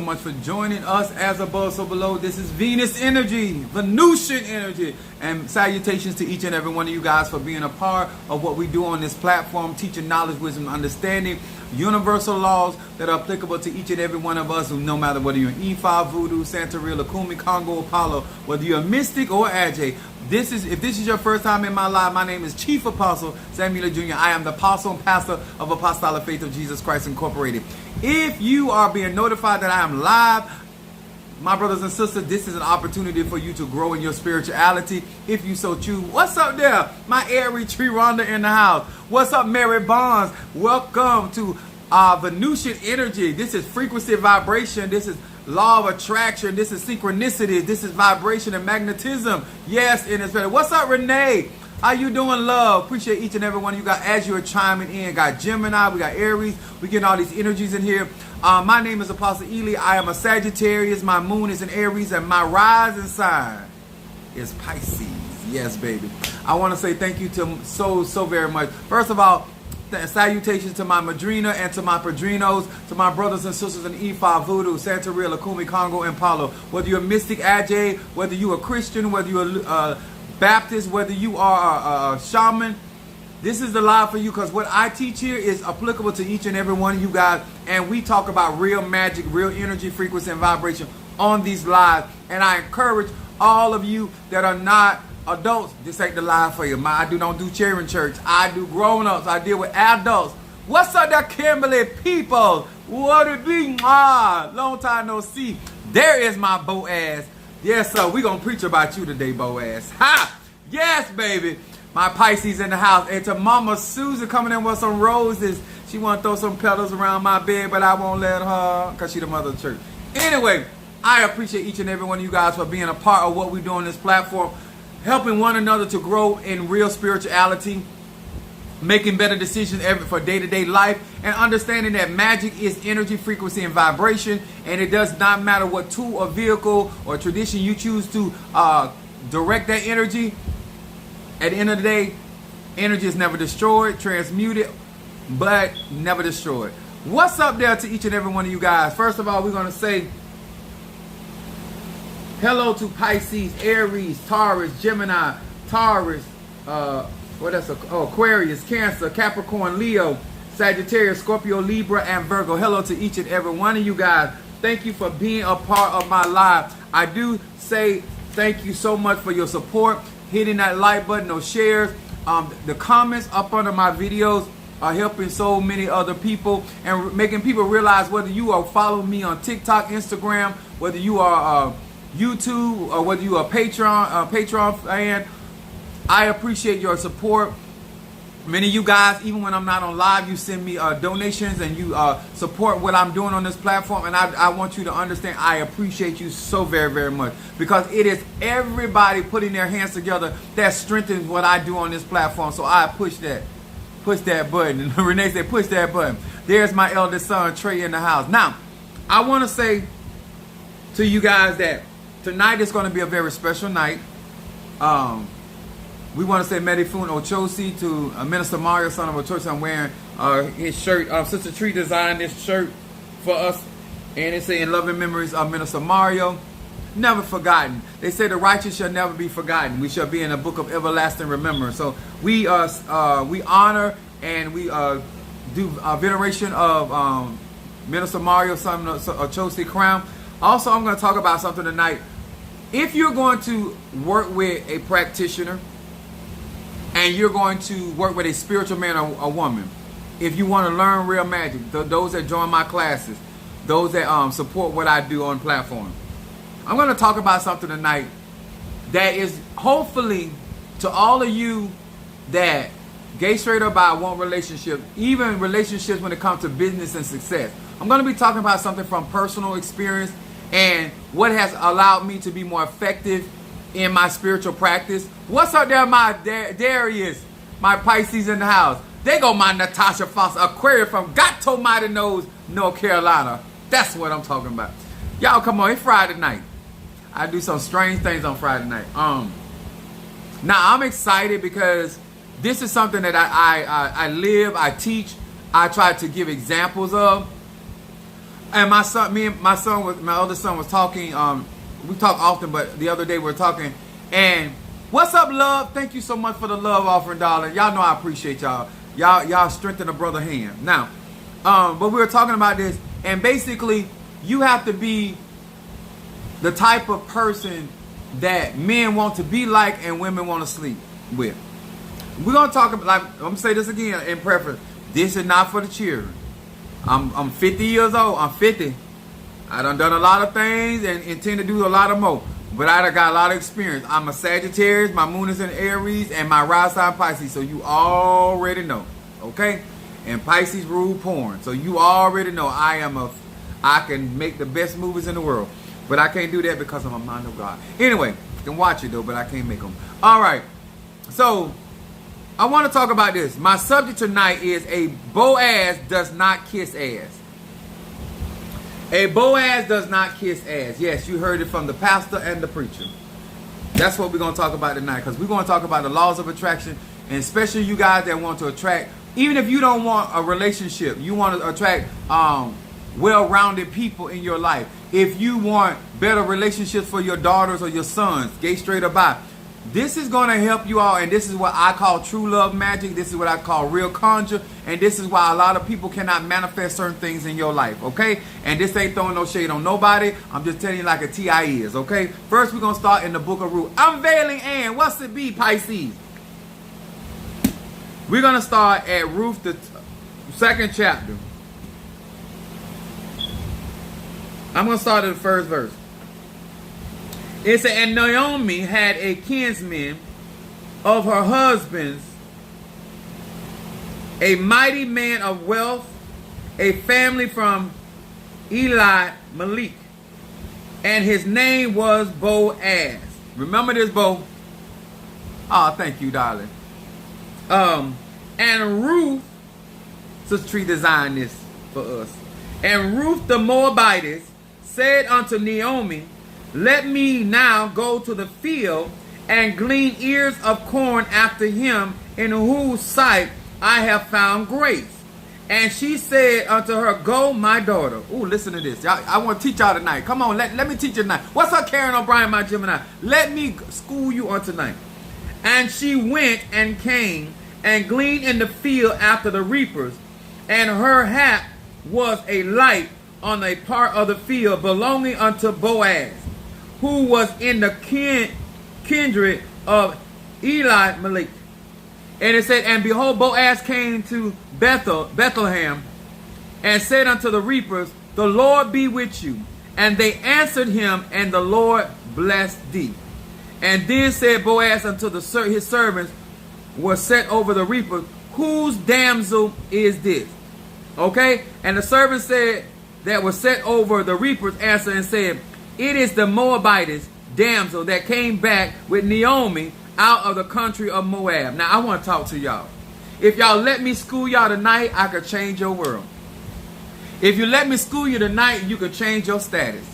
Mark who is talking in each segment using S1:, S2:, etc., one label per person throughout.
S1: so much for joining us as above, so below. This is Venus energy, Venusian energy, and salutations to each and every one of you guys for being a part of what we do on this platform, teaching knowledge, wisdom, understanding, universal laws that are applicable to each and every one of us, no matter whether you're an E5, Voodoo, Santeria, Lakumi, Congo, Apollo, whether you're a mystic or Ajay. If this is your first time in my life, my name is Chief Apostle Samuel Jr. I am the apostle and pastor of Apostolic Faith of Jesus Christ Incorporated. If you are being notified that I am live, my brothers and sisters, this is an opportunity for you to grow in your spirituality if you so choose. What's up there? My Airy Tree Rhonda in the house. What's up, Mary Bonds? Welcome to Venusian energy. This is frequency vibration. This is law of attraction. This is synchronicity. This is vibration and magnetism. Yes, in it's better. What's up, Renee? How you doing, love? Appreciate each and every one of you guys as you're chiming in. Got Gemini, we got Aries. We getting all these energies in here. My name is Apostle Ely. I am a Sagittarius. My moon is in Aries, and my rising sign is Pisces. Yes, baby. I want to say thank you to so very much. First of all, salutations to my Madrina and to my Padrinos, to my brothers and sisters in E5, Voodoo, Santeria, Lakumi, Congo, and Palo. Whether you're a mystic, Ajay, whether you're a Christian, whether you're a Baptist, whether you are a shaman, this is the live for you, because what I teach here is applicable to each and every one of you guys, and we talk about real magic, real energy, frequency, and vibration on these lives. And I encourage all of you that are not adults, this ain't the live for you. I don't do cheering church. I do grown-ups. I deal with adults. What's up there, Kimberly people? What it be? Long time no see. There is my Boaz. Yes, sir. We're going to preach about you today, Boaz. Ha! Yes, baby. My Pisces in the house. And to Mama Susan coming in with some roses. She want to throw some petals around my bed, but I won't let her because she's the mother of the church. Anyway, I appreciate each and every one of you guys for being a part of what we do on this platform, helping one another to grow in real spirituality, making better decisions for day-to-day life, and understanding that magic is energy, frequency, and vibration, and it does not matter what tool or vehicle or tradition you choose to direct that energy. At the end of the day, energy is never destroyed, transmuted, but never destroyed. What's up there to each and every one of you guys? First of all, we're going to say hello to Pisces, Aries, Taurus, Gemini, Taurus, Aquarius, Cancer, Capricorn, Leo, Sagittarius, Scorpio, Libra, and Virgo. Hello to each and every one of you guys. Thank you for being a part of my life. I do say thank you so much for your support, hitting that like button, those shares. The comments up under my videos are helping so many other people and making people realize whether you are following me on TikTok, Instagram, whether you are YouTube, or whether you are a Patreon fan. I appreciate your support. Many of you guys, even when I'm not on live, you send me donations and you support what I'm doing on this platform. And I want you to understand, I appreciate you so very much, because it is everybody putting their hands together that strengthens what I do on this platform. So I push that button. And Renee said, push that button. There's my eldest son, Trey, in the house. Now, I want to say to you guys that tonight is going to be a very special night. We want to say Medifun Ochosi to Minister Mario, son of Ochosi. I'm wearing his shirt. Sister Tree designed this shirt for us, and it's in loving memories of Minister Mario. Never forgotten. They say the righteous shall never be forgotten. We shall be in a book of everlasting remembrance. So we honor and we do veneration of Minister Mario, son of Ochosi crown. Also, I'm going to talk about something tonight. If you're going to work with a practitioner, and you're going to work with a spiritual man or a woman, if you want to learn real magic, those that join my classes, those that support what I do on platform, I'm going to talk about something tonight that is hopefully to all of you that gay, straight, or bi want relationships, even relationships when it comes to business and success. I'm going to be talking about something from personal experience and what has allowed me to be more effective in my spiritual practice. What's up there, my Darius, my Pisces in the house? They go my Natasha Foster, Aquarius from Gato Mighty Nose, North Carolina. That's what I'm talking about. Y'all come on, it's Friday night. I do some strange things on Friday night. Now I'm excited because this is something that I live, I teach, I try to give examples of. And my son, my other son was talking. We talk often, but the other day we were talking. And what's up, love? Thank you so much for the love offering, darling. Y'all know I appreciate y'all. Y'all strengthen a brother hand. Now, but we were talking about this, and basically, you have to be the type of person that men want to be like and women want to sleep with. We're gonna talk about, like, I'm gonna say this again in preference. This is not for the children. I'm 50 years old. I'm 50. I done a lot of things and intend to do a lot of more. But I done got a lot of experience. I'm a Sagittarius, my moon is in Aries, and my rise sign Pisces. So you already know, okay? And Pisces rule porn. So you already know I can make the best movies in the world. But I can't do that because I'm a mind of God. Anyway, I can watch it though, but I can't make them. All right. So I want to talk about this. My subject tonight is a Boaz does not kiss ass. A Boaz does not kiss ass. Yes, you heard it from the pastor and the preacher. That's what we're going to talk about tonight, because we're going to talk about the laws of attraction, and especially you guys that want to attract, even if you don't want a relationship, you want to attract well-rounded people in your life. If you want better relationships for your daughters or your sons, gay, straight, or bi, this is going to help you all, and this is what I call true love magic. This is what I call real conjure, and this is why a lot of people cannot manifest certain things in your life, okay? And this ain't throwing no shade on nobody. I'm just telling you like a T.I. is, okay? First, we're going to start in the book of Ruth. Unveiling and what's it be, Pisces? We're going to start at Ruth, the second chapter. I'm going to start at the first verse. It said, and Naomi had a kinsman of her husband's, a mighty man of wealth, a family from Elimelech, and his name was Boaz. Remember this, Bo? Oh, thank you, darling. And Ruth, Sister Tree designed this for us. And Ruth the Moabitess said unto Naomi, let me now go to the field and glean ears of corn after him, in whose sight I have found grace. And she said unto her, go, my daughter. Ooh, listen to this. I want to teach y'all tonight. Come on, let me teach you tonight. What's up, Karen O'Brien, my Gemini? Let me school you on tonight. And she went and came and gleaned in the field after the reapers. And her hap was a light on a part of the field belonging unto Boaz, who was in the kindred of Elimelech. And it said, and behold, Boaz came to Bethlehem, and said unto the reapers, the Lord be with you. And they answered him, and the Lord blessed thee. And then said Boaz unto his servants were set over the reapers, whose damsel is this? Okay? And the servants said that was set over the reapers answered and said, it is the Moabitess damsel that came back with Naomi out of the country of Moab. Now, I want to talk to y'all. If y'all let me school y'all tonight, I could change your world. If you let me school you tonight, you could change your status.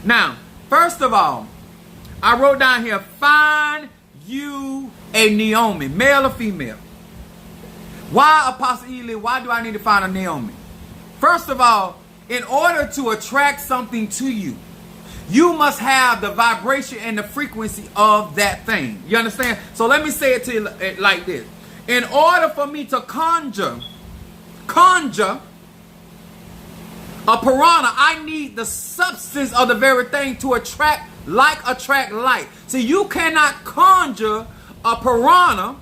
S1: Now, first of all, I wrote down here, find you a Naomi, male or female. Why, Apostle Ely, why do I need to find a Naomi? First of all, in order to attract something to you, you must have the vibration and the frequency of that thing. You understand? So let me say it to you like this. In order for me to conjure a piranha, I need the substance of the very thing to attract light. See, you cannot conjure a piranha.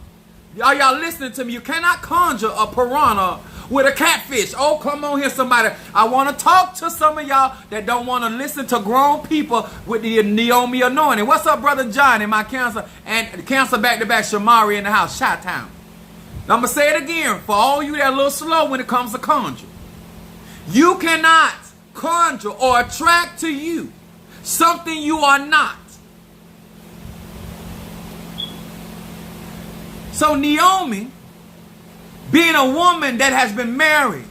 S1: Are y'all listening to me? You cannot conjure a piranha with a catfish. Oh, come on here, somebody. I want to talk to some of y'all that don't want to listen to grown people with the Naomi anointing. What's up, Brother John, in my Cancer? And Cancer back-to-back, Shamari in the house, Chi-Town. Now, I'm going to say it again for all you that are a little slow when it comes to conjure. You cannot conjure or attract to you something you are not. So Naomi, being a woman that has been married,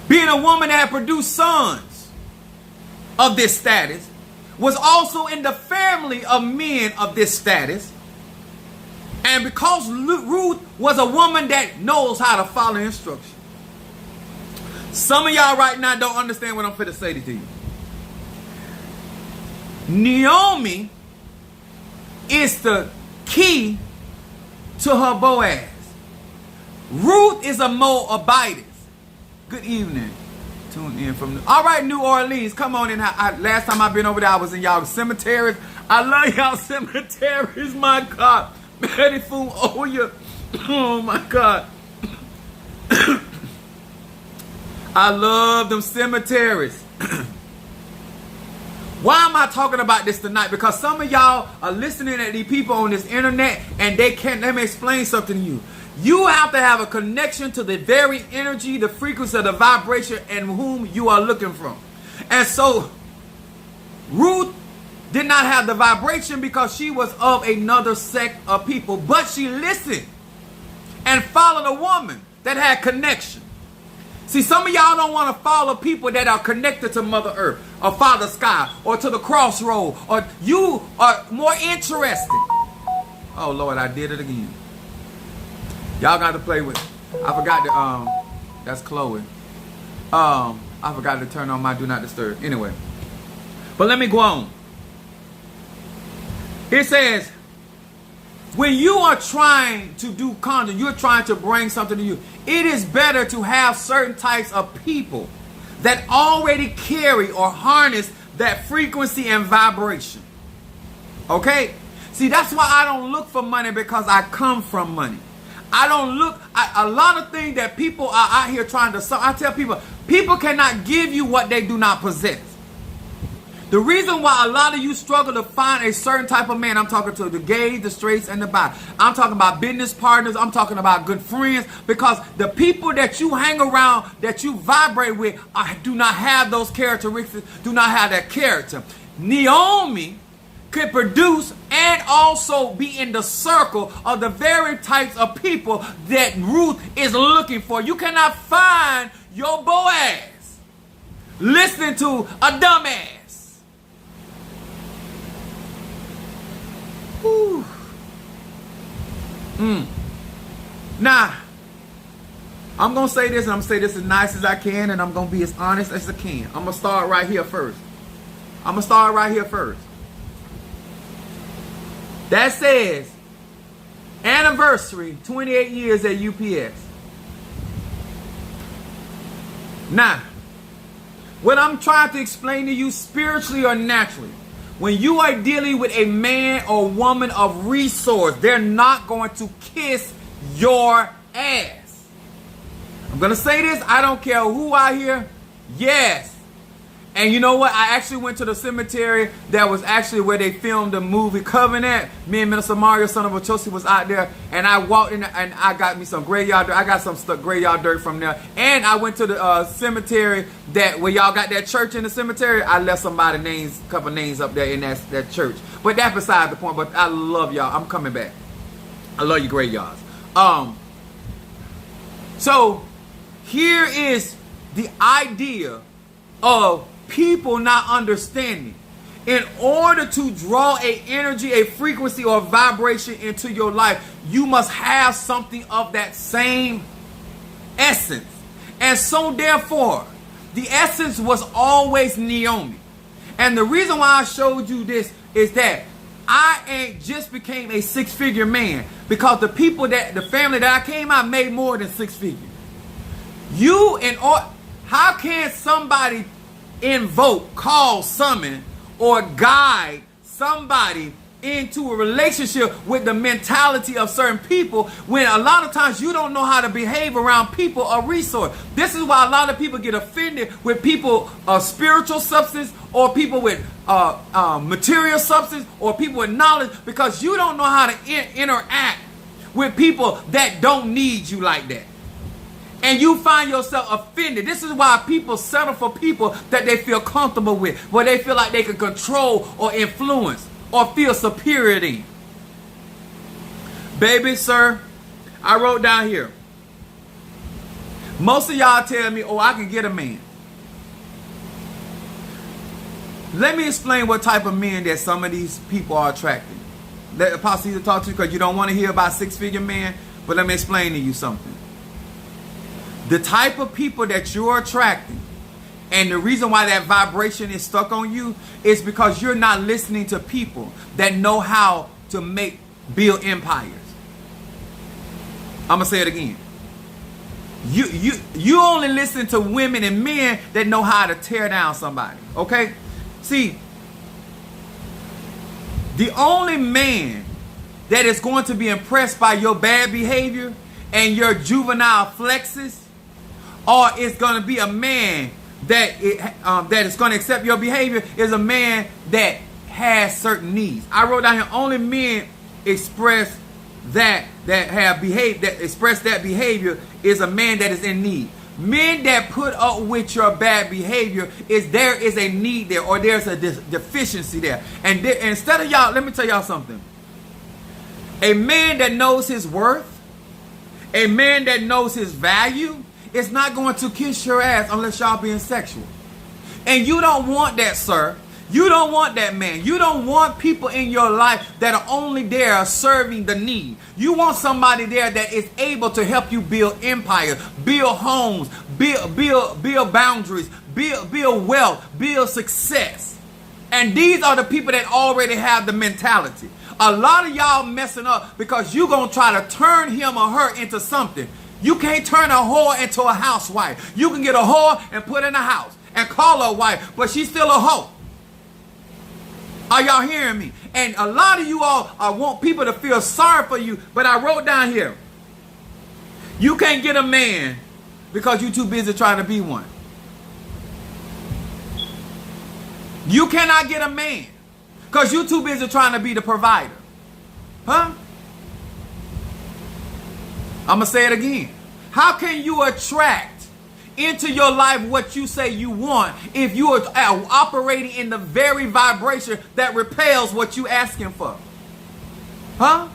S1: being a woman that had produced sons of this status, was also in the family of men of this status. And because Ruth was a woman that knows how to follow instructions. Some of y'all right now don't understand what I'm finna say to you. Naomi is the key to her Boaz. Ruth is a Moabitess. Good evening. Tune in from all right, New Orleans. Come on in. Last time I've been over there, I was in y'all cemeteries. I love y'all cemeteries. My God, Betty Fool. Oh yeah. Oh my God. I love them cemeteries. Why am I talking about this tonight? Because some of y'all are listening to these people on this internet and let me explain something to you. You have to have a connection to the very energy, the frequency of the vibration and whom you are looking from. And so Ruth did not have the vibration because she was of another sect of people. But she listened and followed a woman that had connection. See, some of y'all don't want to follow people that are connected to Mother Earth or Father Sky or to the crossroad, or you are more interested. Oh Lord, I did it again. Y'all got to play with. I forgot to that's Chloe. I forgot to turn on my do not disturb. Anyway, but let me go on. It says, when you are trying to do content, you're trying to bring something to you. It is better to have certain types of people that already carry or harness that frequency and vibration. Okay? See, that's why I don't look for money, because I come from money. I don't look, a lot of things that people are out here trying to sell. I tell people cannot give you what they do not possess. The reason why a lot of you struggle to find a certain type of man, I'm talking to the gays, the straights, and the bi. I'm talking about business partners. I'm talking about good friends. Because the people that you hang around, that you vibrate with, do not have those characteristics, do not have that character. Naomi could produce and also be in the circle of the very types of people that Ruth is looking for. You cannot find your Boaz listening to a dumbass. Whew. Now, I'm going to say this, and I'm going to say this as nice as I can, and I'm going to be as honest as I can. I'm going to start right here first. That says, anniversary, 28 years at UPS. Now, what I'm trying to explain to you spiritually or naturally, when you are dealing with a man or woman of resource, they're not going to kiss your ass. I'm going to say this. I don't care who out here. Yes. And you know what? I actually went to the cemetery that was actually where they filmed the movie Covenant. Me and Minister Mario, son of Ochosi, was out there. And I walked in and I got me some graveyard dirt. I got some graveyard dirt from there. And I went to the cemetery where y'all got that church in the cemetery. I left somebody names, couple names up there in that church. But that's beside the point. But I love y'all. I'm coming back. I love you graveyards. So here is the idea of people not understanding. In order to draw a energy, a frequency, or vibration into your life, you must have something of that same essence. And so therefore, the essence was always Naomi. And the reason why I showed you this is that I ain't just became a six-figure man, because the family that I came out made more than six figures. How can somebody invoke, call, summon, or guide somebody into a relationship with the mentality of certain people when a lot of times you don't know how to behave around people of resource? This is why a lot of people get offended with people of spiritual substance, or people with material substance, or people with knowledge, because you don't know how to interact with people that don't need you like that. And you find yourself offended. This is why people settle for people that they feel comfortable with, where they feel like they can control or influence or feel superiority. Baby, sir, I wrote down here. Most of y'all tell me, oh, I can get a man. Let me explain what type of men that some of these people are attracting. Let Apostle either talk to you because you don't want to hear about six-figure men, but let me explain to you something. The type of people that you're attracting, and the reason why that vibration is stuck on you is because you're not listening to people that know how to build empires. I'm gonna say it again. You only listen to women and men that know how to tear down somebody. Okay? See, the only man that is going to be impressed by your bad behavior and your juvenile flexes, or it's going to be a man that is going to accept your behavior, is a man that has certain needs. I wrote down here, only men express that express that behavior is a man that is in need. Men that put up with your bad behavior there is a need there, or there's a deficiency there. And instead of y'all, let me tell y'all something. A man that knows his worth, a man that knows his value, is not going to kiss your ass unless y'all being sexual. And you don't want that, sir. You don't want that man. You don't want people in your life that are only there serving the need. You want somebody there that is able to help you build empires, build homes, build boundaries, build wealth, build success. And these are the people that already have the mentality. A lot of y'all messing up because you're going to try to turn him or her into something. You can't turn a whore into a housewife. You can get a whore and put in a house and call her a wife, but she's still a hoe. Are y'all hearing me? And a lot of you all want people to feel sorry for you, but I wrote down here, you can't get a man because you're too busy trying to be one. You cannot get a man because you're too busy trying to be the provider. Huh? I'm going to say it again. How can you attract into your life what you say you want if you are operating in the very vibration that repels what you asking for? Huh?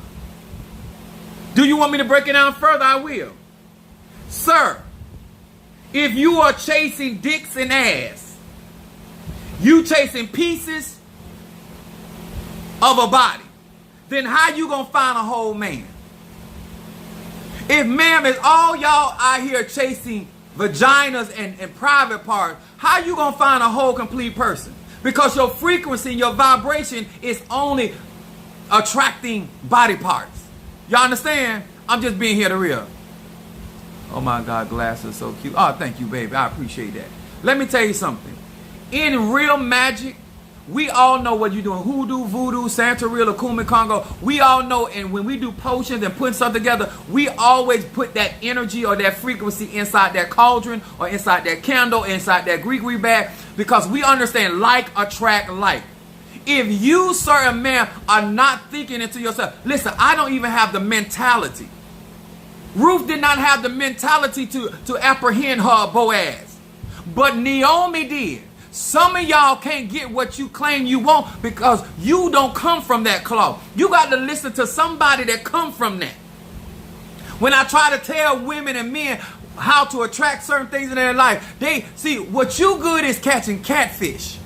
S1: Do you want me to break it down further? I will. Sir, if you are chasing dicks and ass, you chasing pieces of a body, then how you gonna find a whole man? If, ma'am, is all y'all out here chasing vaginas and private parts, how you gonna find a whole complete person? Because your frequency, your vibration is only attracting body parts. Y'all understand? I'm just being here to real. Oh my God, glasses so cute. Oh, thank you, baby. I appreciate that. Let me tell you something. In real magic, we all know what you're doing. Hoodoo, voodoo, Santeria, Lakumi, Congo. We all know, and when we do potions and putting stuff together, we always put that energy or that frequency inside that cauldron or inside that candle, inside that Greek bag, because we understand like attract like. If you, sir and ma'am, are not thinking into yourself, listen, I don't even have the mentality. Ruth did not have the mentality to apprehend her Boaz, but Naomi did. Some of y'all can't get what you claim you want because you don't come from that cloth. You got to listen to somebody that come from that. When I try to tell women and men how to attract certain things in their life, they see what you good is catching catfish.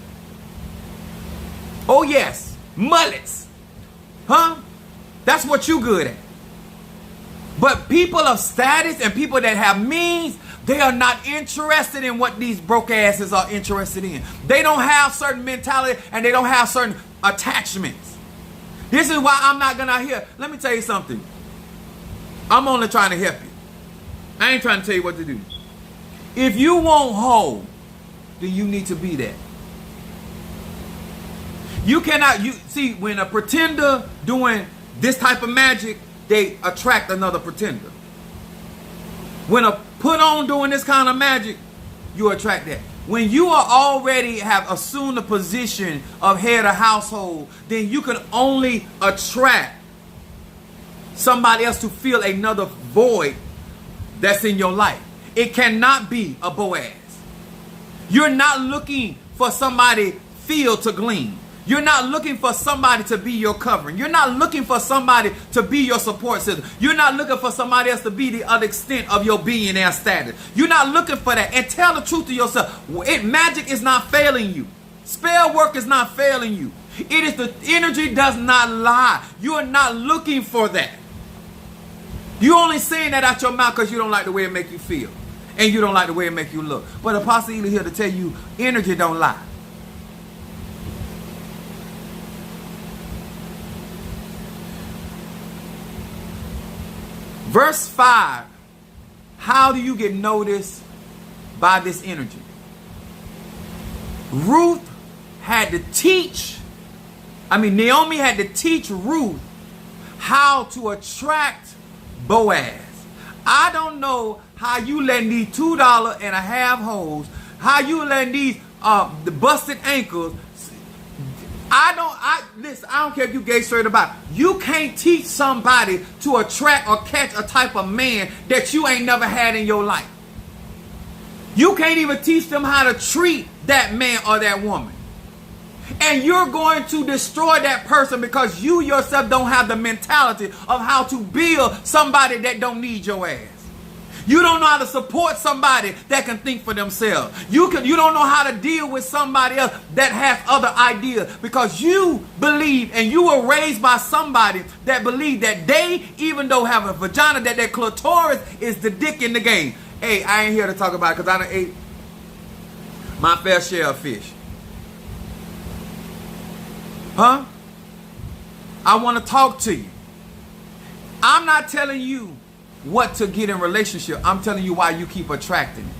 S1: Oh yes, mullets. Huh? That's what you good at. But people of status and people that have means, they are not interested in what these broke asses are interested in. They don't have certain mentality and they don't have certain attachments. This is why I'm not gonna hear. Let me tell you something. I'm only trying to help you. I ain't trying to tell you what to do. If you want whole, then you need to be that. You cannot, see, when a pretender doing this type of magic, they attract another pretender. When a put on doing this kind of magic, you attract that. When you are already have assumed the position of head of household, then you can only attract somebody else to fill another void that's in your life. It cannot be a Boaz. You're not looking for somebody field to glean. You're not looking for somebody to be your covering. You're not looking for somebody to be your support system. You're not looking for somebody else to be the other extent of your billionaire status. You're not looking for that. And tell the truth to yourself. Magic is not failing you. Spell work is not failing you. It is the energy does not lie. You are not looking for that. You're only saying that out your mouth because you don't like the way it makes you feel. And you don't like the way it make you look. But Apostle Ely here to tell you, energy don't lie. Verse 5. How do you get noticed by this energy? Naomi had to teach Ruth how to attract Boaz. I don't know how you letting these $2.50 hoes, how you letting these the busted ankles. Listen, I don't care if you gay straight about it. You can't teach somebody to attract or catch a type of man that you ain't never had in your life. You can't even teach them how to treat that man or that woman. And you're going to destroy that person because you yourself don't have the mentality of how to build somebody that don't need your ass. You don't know how to support somebody that can think for themselves. You don't know how to deal with somebody else that has other ideas because you believe and you were raised by somebody that believe that they, even though have a vagina, that their clitoris is the dick in the game. Hey, I ain't here to talk about it because I done ate my fair share of fish. Huh? I want to talk to you. I'm not telling you what to get in relationship. I'm telling you why you keep attracting it.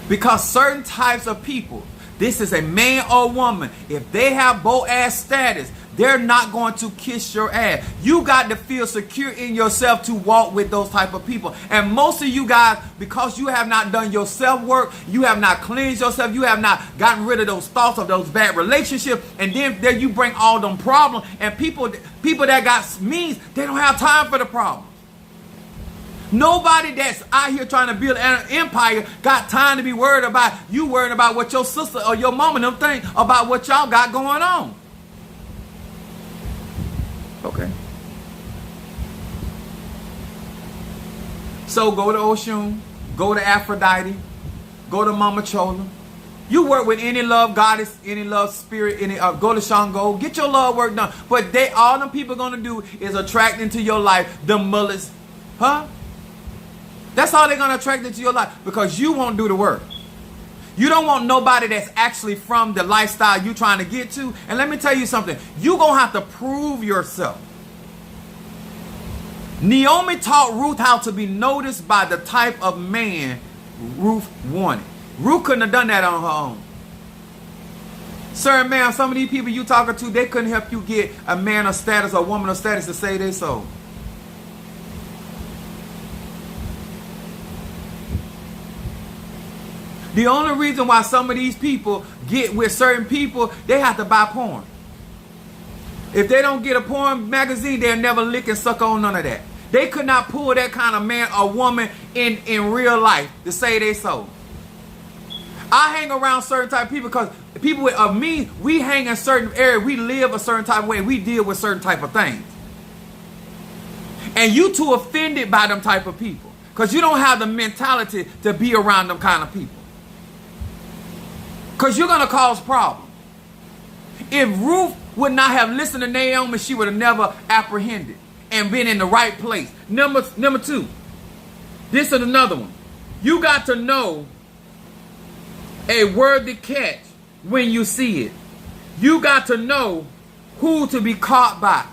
S1: Because certain types of people, this is a man or woman, if they have Boaz status, they're not going to kiss your ass. You got to feel secure in yourself to walk with those type of people. And most of you guys, because you have not done your self-work, you have not cleansed yourself, you have not gotten rid of those thoughts of those bad relationships, and then there you bring all them problems. And people that got means, they don't have time for the problem. Nobody that's out here trying to build an empire got time to be worried about you worrying about what your sister or your mama and them think about what y'all got going on. Okay. So go to Oshun, go to Aphrodite, go to Mama Chola. You work with any love goddess, any love spirit, go to Shango, get your love work done. But all them people gonna do is attract into your life the mullets, huh? That's all they're gonna attract into your life because you won't do the work. You don't want nobody that's actually from the lifestyle you trying to get to. And let me tell you something. You're going to have to prove yourself. Naomi taught Ruth how to be noticed by the type of man Ruth wanted. Ruth couldn't have done that on her own. Sir and ma'am, some of these people you talking to, they couldn't help you get a man of status or woman of status to say they so. The only reason why some of these people get with certain people, they have to buy porn. If they don't get a porn magazine, they'll never lick and suck on none of that. They could not pull that kind of man or woman in real life to say they so. I hang around certain type of people because people of me, we hang in certain areas. We live a certain type of way. We deal with certain type of things. And you too offended by them type of people because you don't have the mentality to be around them kind of people. Because you're going to cause problems. If Ruth would not have listened to Naomi, she would have never apprehended and been in the right place. Number two, this is another one. You got to know a worthy catch when you see it. You got to know who to be caught by.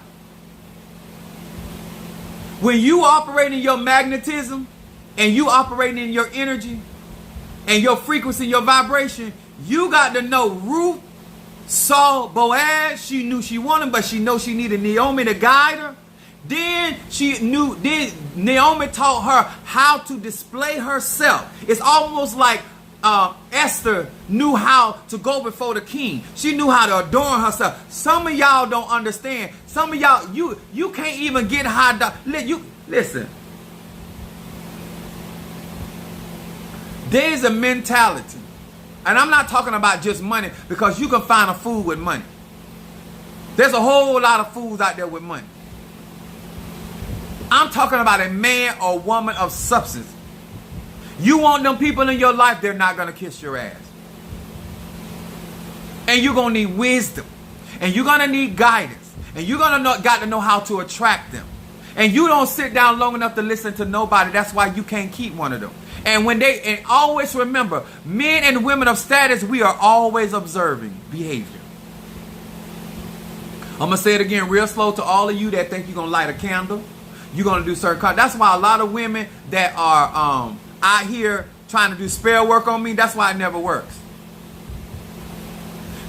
S1: When you operate in your magnetism and you operate in your energy and your frequency, your vibration, you got to know Ruth saw Boaz. She knew she wanted, but she knows she needed Naomi to guide her. Then Naomi taught her how to display herself. It's almost like Esther knew how to go before the king. She knew how to adorn herself. Some of y'all don't understand. Some of y'all, you can't even get high. Listen. There's a mentality. And I'm not talking about just money because you can find a fool with money. There's a whole lot of fools out there with money. I'm talking about a man or woman of substance. You want them people in your life, they're not going to kiss your ass. And you're going to need wisdom. And you're going to need guidance. And you're going to got to know how to attract them. And you don't sit down long enough to listen to nobody. That's why you can't keep one of them. And always remember, men and women of status, we are always observing behavior. I'm going to say it again real slow to all of you that think you're going to light a candle. You're going to do certain kind. That's why a lot of women that are out here trying to do spell work on me, that's why it never works.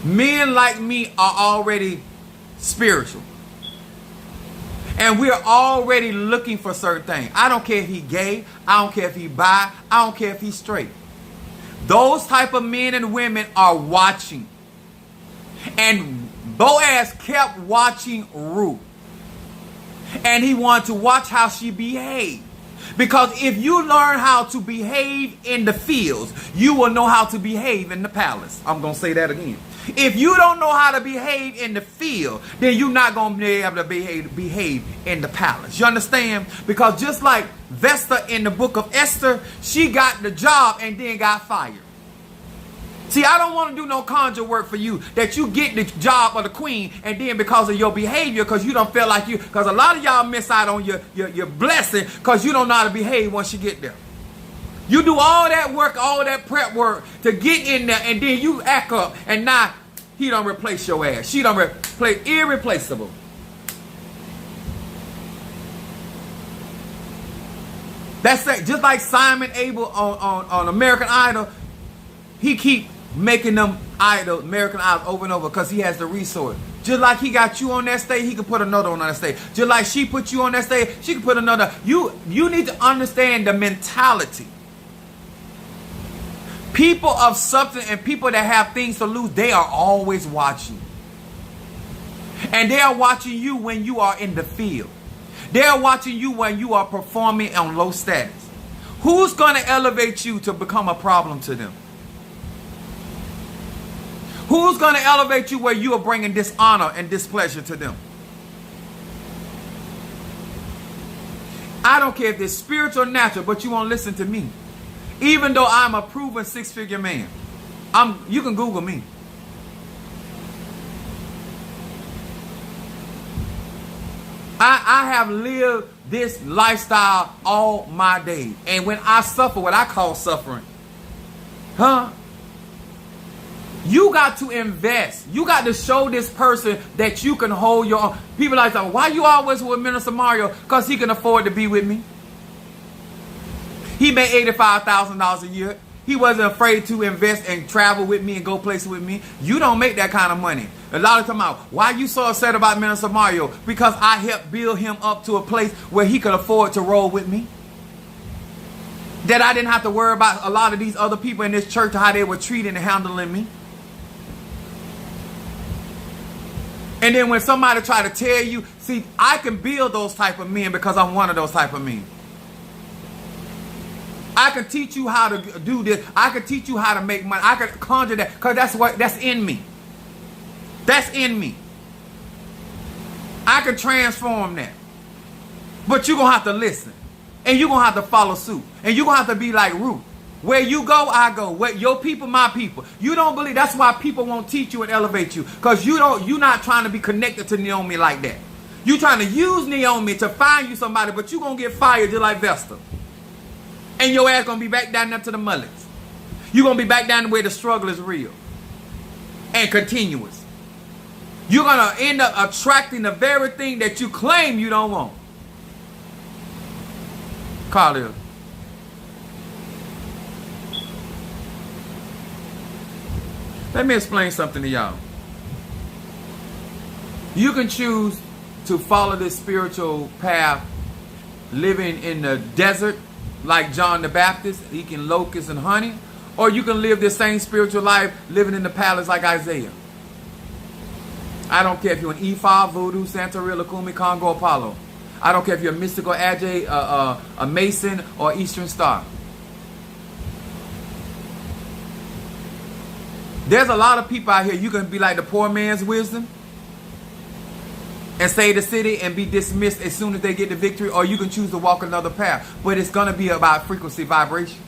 S1: Men like me are already spiritual. And we're already looking for certain things. I don't care if he gay. I don't care if he bi. I don't care if he's straight. Those type of men and women are watching. And Boaz kept watching Ruth. And he wanted to watch how she behaved. Because if you learn how to behave in the fields, you will know how to behave in the palace. I'm going to say that again. If you don't know how to behave in the field, then you're not going to be able to behave in the palace. You understand? Because just like Vesta in the book of Esther, she got the job and then got fired. See, I don't want to do no conjure work for you that you get the job of the queen and then because of your behavior, because you don't feel like you, because a lot of y'all miss out on your blessing because you don't know how to behave once you get there. You do all that work, all that prep work to get in there, and then you act up, and now he don't replace your ass. She don't replace, irreplaceable. That's it. Just like Simon Abel on American Idol, he keep making them American Idols over and over because he has the resource. Just like he got you on that stage, he can put another on that stage. Just like she put you on that stage, she can put another. You need to understand the mentality. People of substance and people that have things to lose, they are always watching. And they are watching you when you are in the field. They are watching you when you are performing on low status. Who's going to elevate you to become a problem to them? Who's going to elevate you where you are bringing dishonor and displeasure to them? I don't care if it's spiritual or natural, but you won't listen to me. Even though I'm a proven six-figure man. You can Google me. I have lived this lifestyle all my days. And when I suffer, what I call suffering, you got to invest. You got to show this person that you can hold your own. People like, why you always with Minister Mario? Because he can afford to be with me. He made $85,000 a year. He wasn't afraid to invest and travel with me and go places with me. You don't make that kind of money. A lot of time out. Why you so upset about Minister Mario? Because I helped build him up to a place where he could afford to roll with me. That I didn't have to worry about a lot of these other people in this church, how they were treating and handling me. And then when somebody try to tell you, see, I can build those type of men because I'm one of those type of men. I can teach you how to do this. I can teach you how to make money. I can conjure that because that's in me. That's in me. I can transform that. But you're going to have to listen. And you're going to have to follow suit. And you're going to have to be like Ruth. Where you go, I go. Where your people, my people. You don't believe. That's why people won't teach you and elevate you. Because you're not trying to be connected to Naomi like that. You're trying to use Naomi to find you somebody. But you're going to get fired just like Vesta. And your ass going to be back down there to the mullets. You're going to be back down where the struggle is real. And continuous. You're going to end up attracting the very thing that you claim you don't want. Carly. Let me explain something to y'all. You can choose to follow this spiritual path living in the desert like John the Baptist, eating locusts and honey. Or you can live this same spiritual life living in the palace like Isaiah. I don't care if you're an Ephah, Voodoo, Santeria, Lakumi, Congo, Apollo. I don't care if you're a mystical Age, a Mason, or Eastern Star. There's a lot of people out here, you can be like the poor man's wisdom and save the city and be dismissed as soon as they get the victory, or you can choose to walk another path. But it's going to be about frequency, vibration.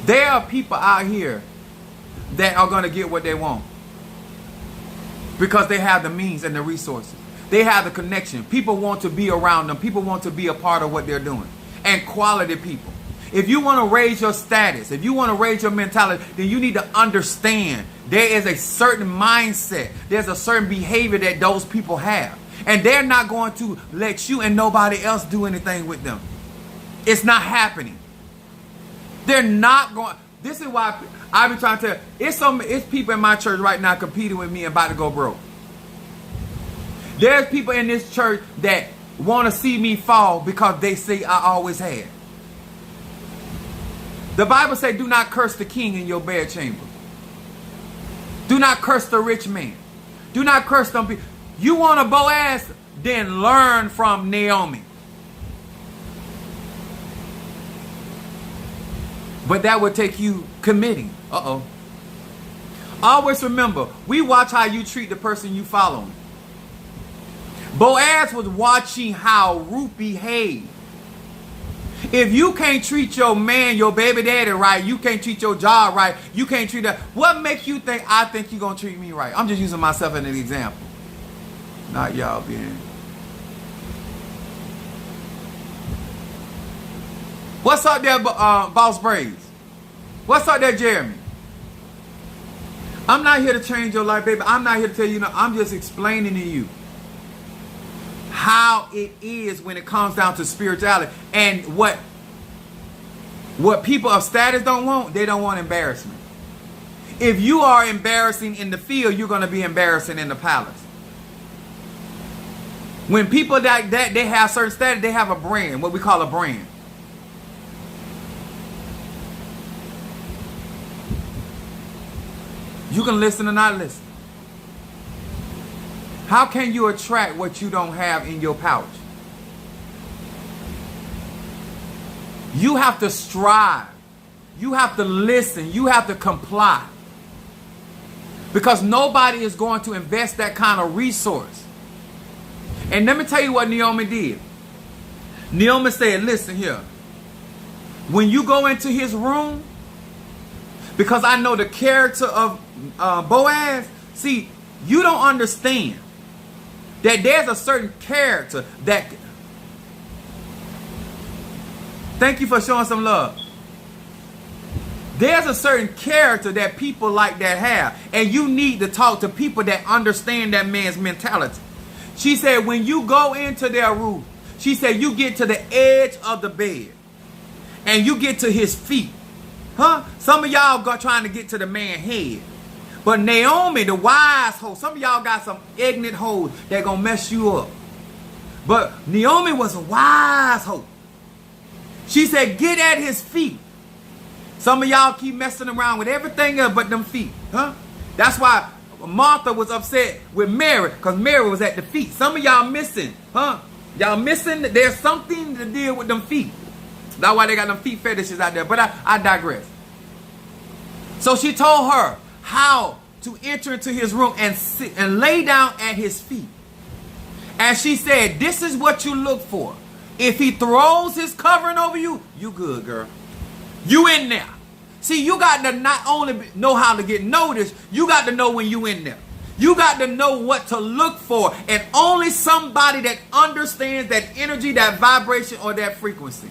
S1: There are people out here that are going to get what they want because they have the means and the resources. They have the connection. People want to be around them. People want to be a part of what they're doing. And quality people. If you want to raise your status, if you want to raise your mentality, then you need to understand there is a certain mindset. There's a certain behavior that those people have. And they're not going to let you and nobody else do anything with them. It's not happening. They're not going. This is why I be trying to tell you, it's people in my church right now competing with me and about to go broke. There's people in this church that want to see me fall because they say I always had. The Bible says, do not curse the king in your bedchamber. Do not curse the rich man. Do not curse them people. You want a Boaz? Then learn from Naomi. But that would take you committing. Always remember, we watch how you treat the person you follow. Boaz was watching how Ruth behaved. If you can't treat your man, your baby daddy right, you can't treat your job right, you can't treat that, what makes you think I think you're going to treat me right? I'm just using myself as an example. Not y'all being. What's up there, Boss Braids? What's up there, Jeremy? I'm not here to change your life, baby. I'm not here to tell you, I'm just explaining to you how it is when it comes down to spirituality. And what people of status don't want, they don't want embarrassment. If you are embarrassing in the field, you're going to be embarrassing in the palace. When people that they have certain status, they have a brand, what we call a brand. You can listen or not listen. How can you attract what you don't have in your pouch? You have to strive. You have to listen. You have to comply. Because nobody is going to invest that kind of resource. And let me tell you what Naomi did. Naomi said, listen here. When you go into his room, because I know the character of Boaz, see, you don't understand that there's a certain character that... Thank you for showing some love. There's a certain character that people like that have. And you need to talk to people that understand that man's mentality. She said, when you go into their room, she said, you get to the edge of the bed. And you get to his feet. Huh? Some of y'all trying to get to the man's head. But Naomi, the wise hoe, some of y'all got some ignorant hoes that gonna mess you up. But Naomi was a wise hoe. She said, get at his feet. Some of y'all keep messing around with everything else but them feet. Huh? That's why Martha was upset with Mary, because Mary was at the feet. Some of y'all missing. Huh? Y'all missing. There's something to deal with them feet. That's why they got them feet fetishes out there. But I digress. So she told her how to enter into his room and sit and lay down at his feet. And she said, this is what you look for. If he throws his covering over you, you good, girl. You in there. See, you got to not only know how to get noticed, you got to know when you in there. You got to know what to look for. And only somebody that understands that energy, that vibration, or that frequency.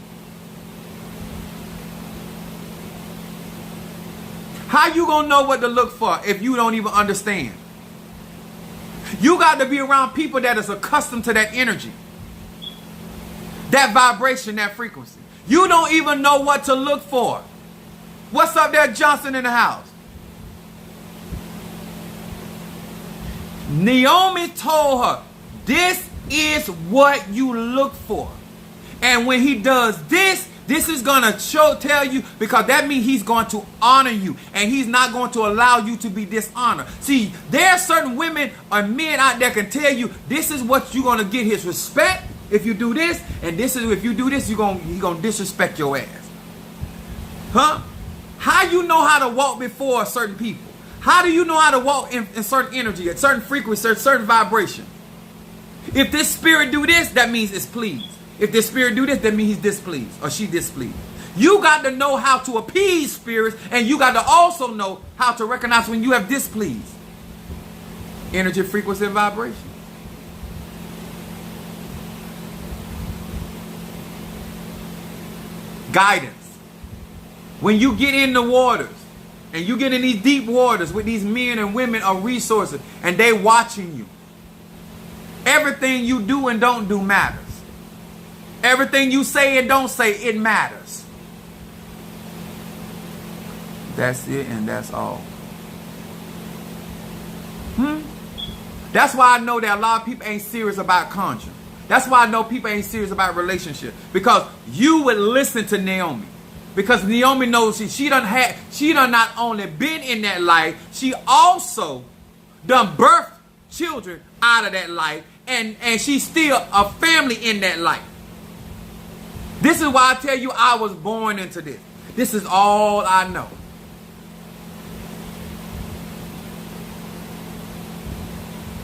S1: How you gonna know what to look for if you don't even understand? You got to be around people that is accustomed to that energy, that vibration, that frequency. You don't even know what to look for. What's up there, Johnson, in the house? Naomi told her, this is what you look for. And when he does this, this is going to tell you, because that means he's going to honor you. And he's not going to allow you to be dishonored. See, there are certain women or men out there can tell you, this is what you're going to get his respect if you do this. And this is, if you do this, he's going to disrespect your ass. Huh? How you know how to walk before certain people? How do you know how to walk in certain energy, at certain frequency, certain vibration? If this spirit do this, that means it's pleased. If this spirit do this, that means he's displeased or she displeased. You got to know how to appease spirits, and you got to also know how to recognize when you have displeased. Energy, frequency, and vibration. guidance. When you get in the waters and you get in these deep waters with these men and women of resources and they watching you, everything you do and don't do matters. Everything you say and don't say, it matters. That's it and that's all. That's why I know that a lot of people ain't serious about conjuring. That's why I know people ain't serious about relationship. Because you would listen to Naomi. Because Naomi knows she done not only been in that life, she also done birthed children out of that life. And she's still a family in that life. This is why I tell you I was born into this. This is all I know.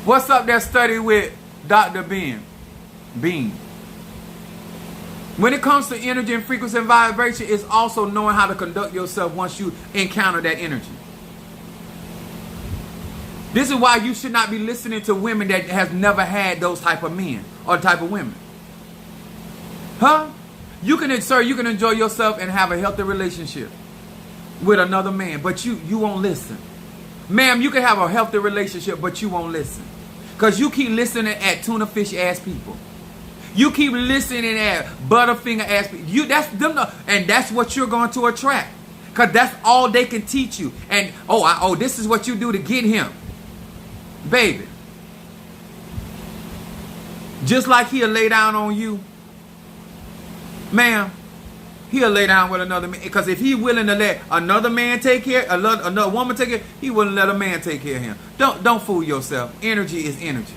S1: What's up that study with Dr. Bean? When it comes to energy and frequency and vibration, it's also knowing how to conduct yourself once you encounter that energy. This is why you should not be listening to women that has never had those type of men or type of women. You can enjoy yourself and have a healthy relationship with another man, but you won't listen. Ma'am, you can have a healthy relationship, but you won't listen. Because you keep listening at tuna fish ass people. You keep listening at butterfinger ass people. And that's what you're going to attract. Because that's all they can teach you. And, this is what you do to get him. Baby. Just like he'll lay down on you. Ma'am, he'll lay down with another man. Because if he's willing to let another man take care, another woman take care, he wouldn't let a man take care of him. Don't fool yourself. Energy is energy.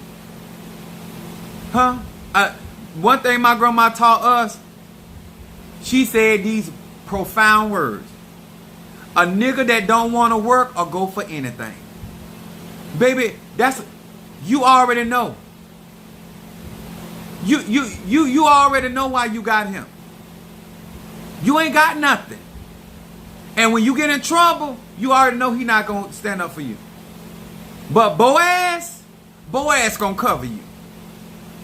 S1: One thing my grandma taught us, she said these profound words. A nigga that don't want to work or go for anything. Baby, you already know. You already know why you got him. You ain't got nothing. And when you get in trouble, you already know he not going to stand up for you. But Boaz going to cover you.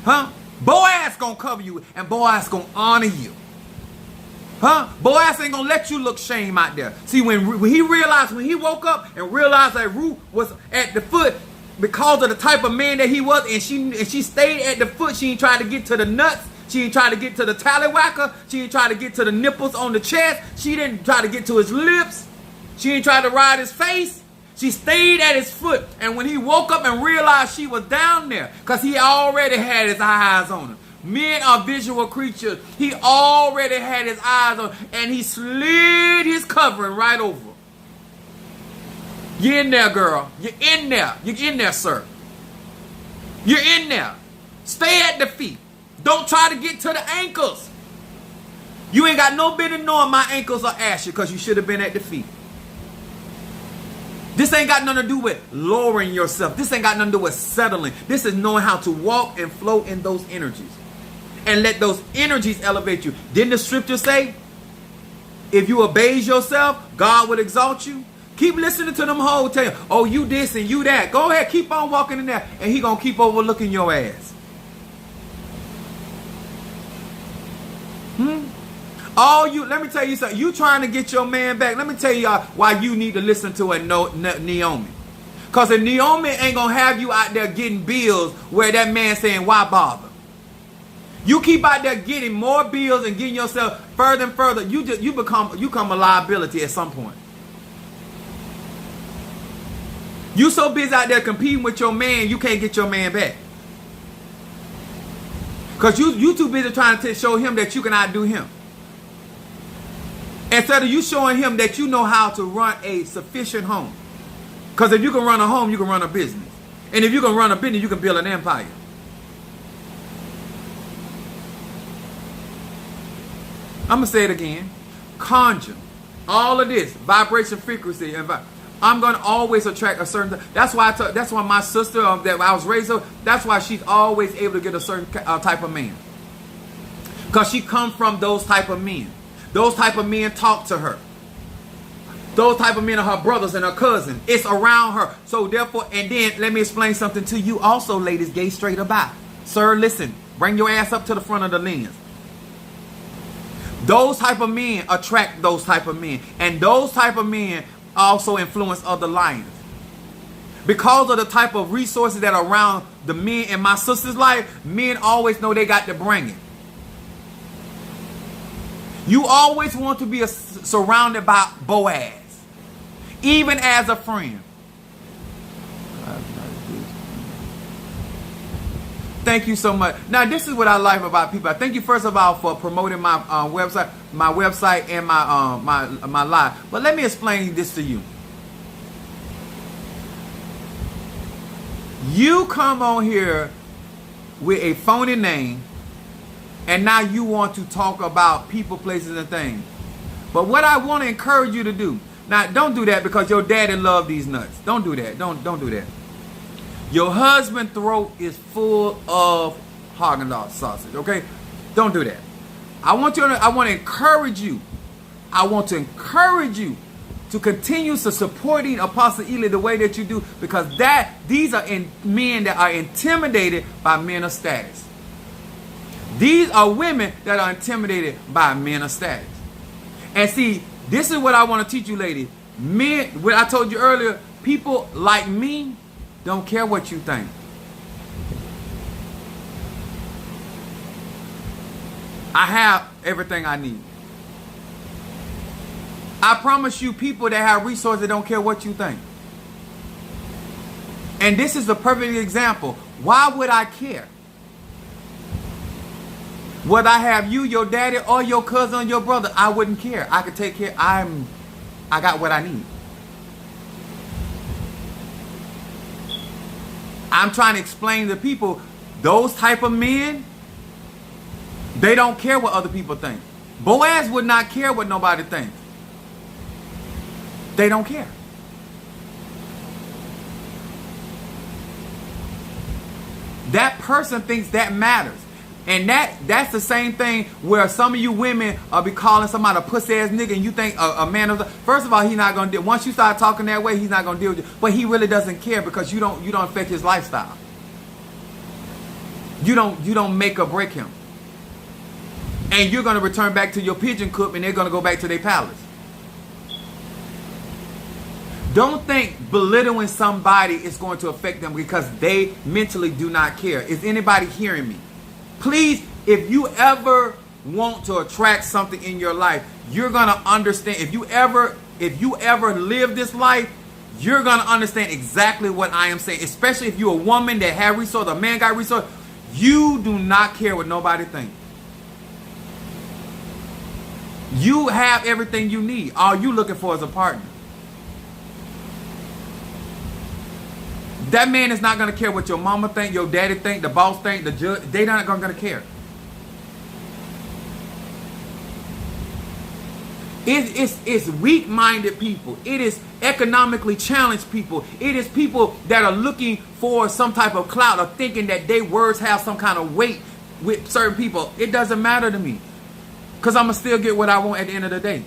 S1: Boaz going to cover you and Boaz going to honor you. Boaz ain't going to let you look shame out there. See, when he woke up and realized that Ruth was at the foot because of the type of man that he was, and she stayed at the foot, she ain't tried to get to the nuts. She didn't try to get to the tallywhacker. She didn't try to get to the nipples on the chest. She didn't try to get to his lips. She didn't try to ride his face. She stayed at his foot. And when he woke up and realized she was down there, because he already had his eyes on her. Men are visual creatures. He already had his eyes on her, and he slid his covering right over. You're in there, girl. You're in there. You're in there, sir. You're in there. Stay at the feet. Don't try to get to the ankles. You ain't got no business knowing my ankles are ashy because you should have been at the feet. This ain't got nothing to do with lowering yourself. This ain't got nothing to do with settling. This is knowing how to walk and flow in those energies. And let those energies elevate you. Didn't the scripture say, if you abase yourself, God would exalt you? Keep listening to them hoes tell you, oh, you this and you that. Go ahead, keep on walking in there. And he going to keep overlooking your ass. Let me tell you something. You trying to get your man back. Let me tell you why you need to listen to Naomi. Because if Naomi ain't going to have you out there getting bills where that man saying, why bother? You keep out there getting more bills and getting yourself further and further. You become a liability at some point. You so busy out there competing with your man, you can't get your man back. Because you too busy trying to show him that you can outdo him. Instead of you showing him that you know how to run a sufficient home. Because if you can run a home, you can run a business. And if you can run a business, you can build an empire. I'm going to say it again. Conjure. All of this. Vibration, frequency. I'm going to always attract a certain... That's why my sister that I was raised up, that's why she's always able to get a certain type of man. Because she comes from those type of men. Those type of men talk to her. Those type of men are her brothers and her cousins. It's around her. So therefore, and then let me explain something to you also, ladies, gay, straight, or bi. Sir, listen. Bring your ass up to the front of the lens. Those type of men attract those type of men. And those type of men also influence other lions. Because of the type of resources that are around the men in my sister's life, men always know they got to bring it. You always want to be surrounded by Boaz, even as a friend. Thank you so much. Now, this is what I like about people. I thank you first of all for promoting my website and my live. But let me explain this to you. You come on here with a phony name, and now you want to talk about people, places, and things. But what I want to encourage you to do, now don't do that because your daddy love these nuts. Don't do that. Don't do that. Your husband's throat is full of Haagen-Dazs sausage, okay? Don't do that. I want to encourage you. I want to encourage you to continue to supporting Apostle Ely the way that you do, because these are men that are intimidated by men of status. These are women that are intimidated by men of status. And see, this is what I want to teach you, ladies. Men, what I told you earlier, people like me don't care what you think. I have everything I need. I promise you, people that have resources don't care what you think. And this is the perfect example. Why would I care? Whether I have you, your daddy, or your cousin, or your brother, I wouldn't care. I could take care. I got what I need. I'm trying to explain to people, those type of men, they don't care what other people think. Boaz would not care what nobody thinks. They don't care. That person thinks that matters. And that's the same thing where some of you women be calling somebody a pussy ass nigga, and you think a man of the, first of all, he's not gonna deal. Once you start talking that way, he's not gonna deal with you. But he really doesn't care because you don't affect his lifestyle. You don't make or break him. And you're gonna return back to your pigeon coop, and they're gonna go back to their palace. Don't think belittling somebody is going to affect them because they mentally do not care. Is anybody hearing me? Please, if you ever want to attract something in your life, you're going to understand. If you ever live this life, you're going to understand exactly what I am saying. Especially if you're a woman that has resources, a man got resources. You do not care what nobody thinks. You have everything you need. All you looking for is a partner. That man is not going to care what your mama think, your daddy think, the boss think, the judge. They're not going to care. It's weak-minded people. It is economically challenged people. It is people that are looking for some type of clout or thinking that their words have some kind of weight with certain people. It doesn't matter to me, because I'm going to still get what I want at the end of the day.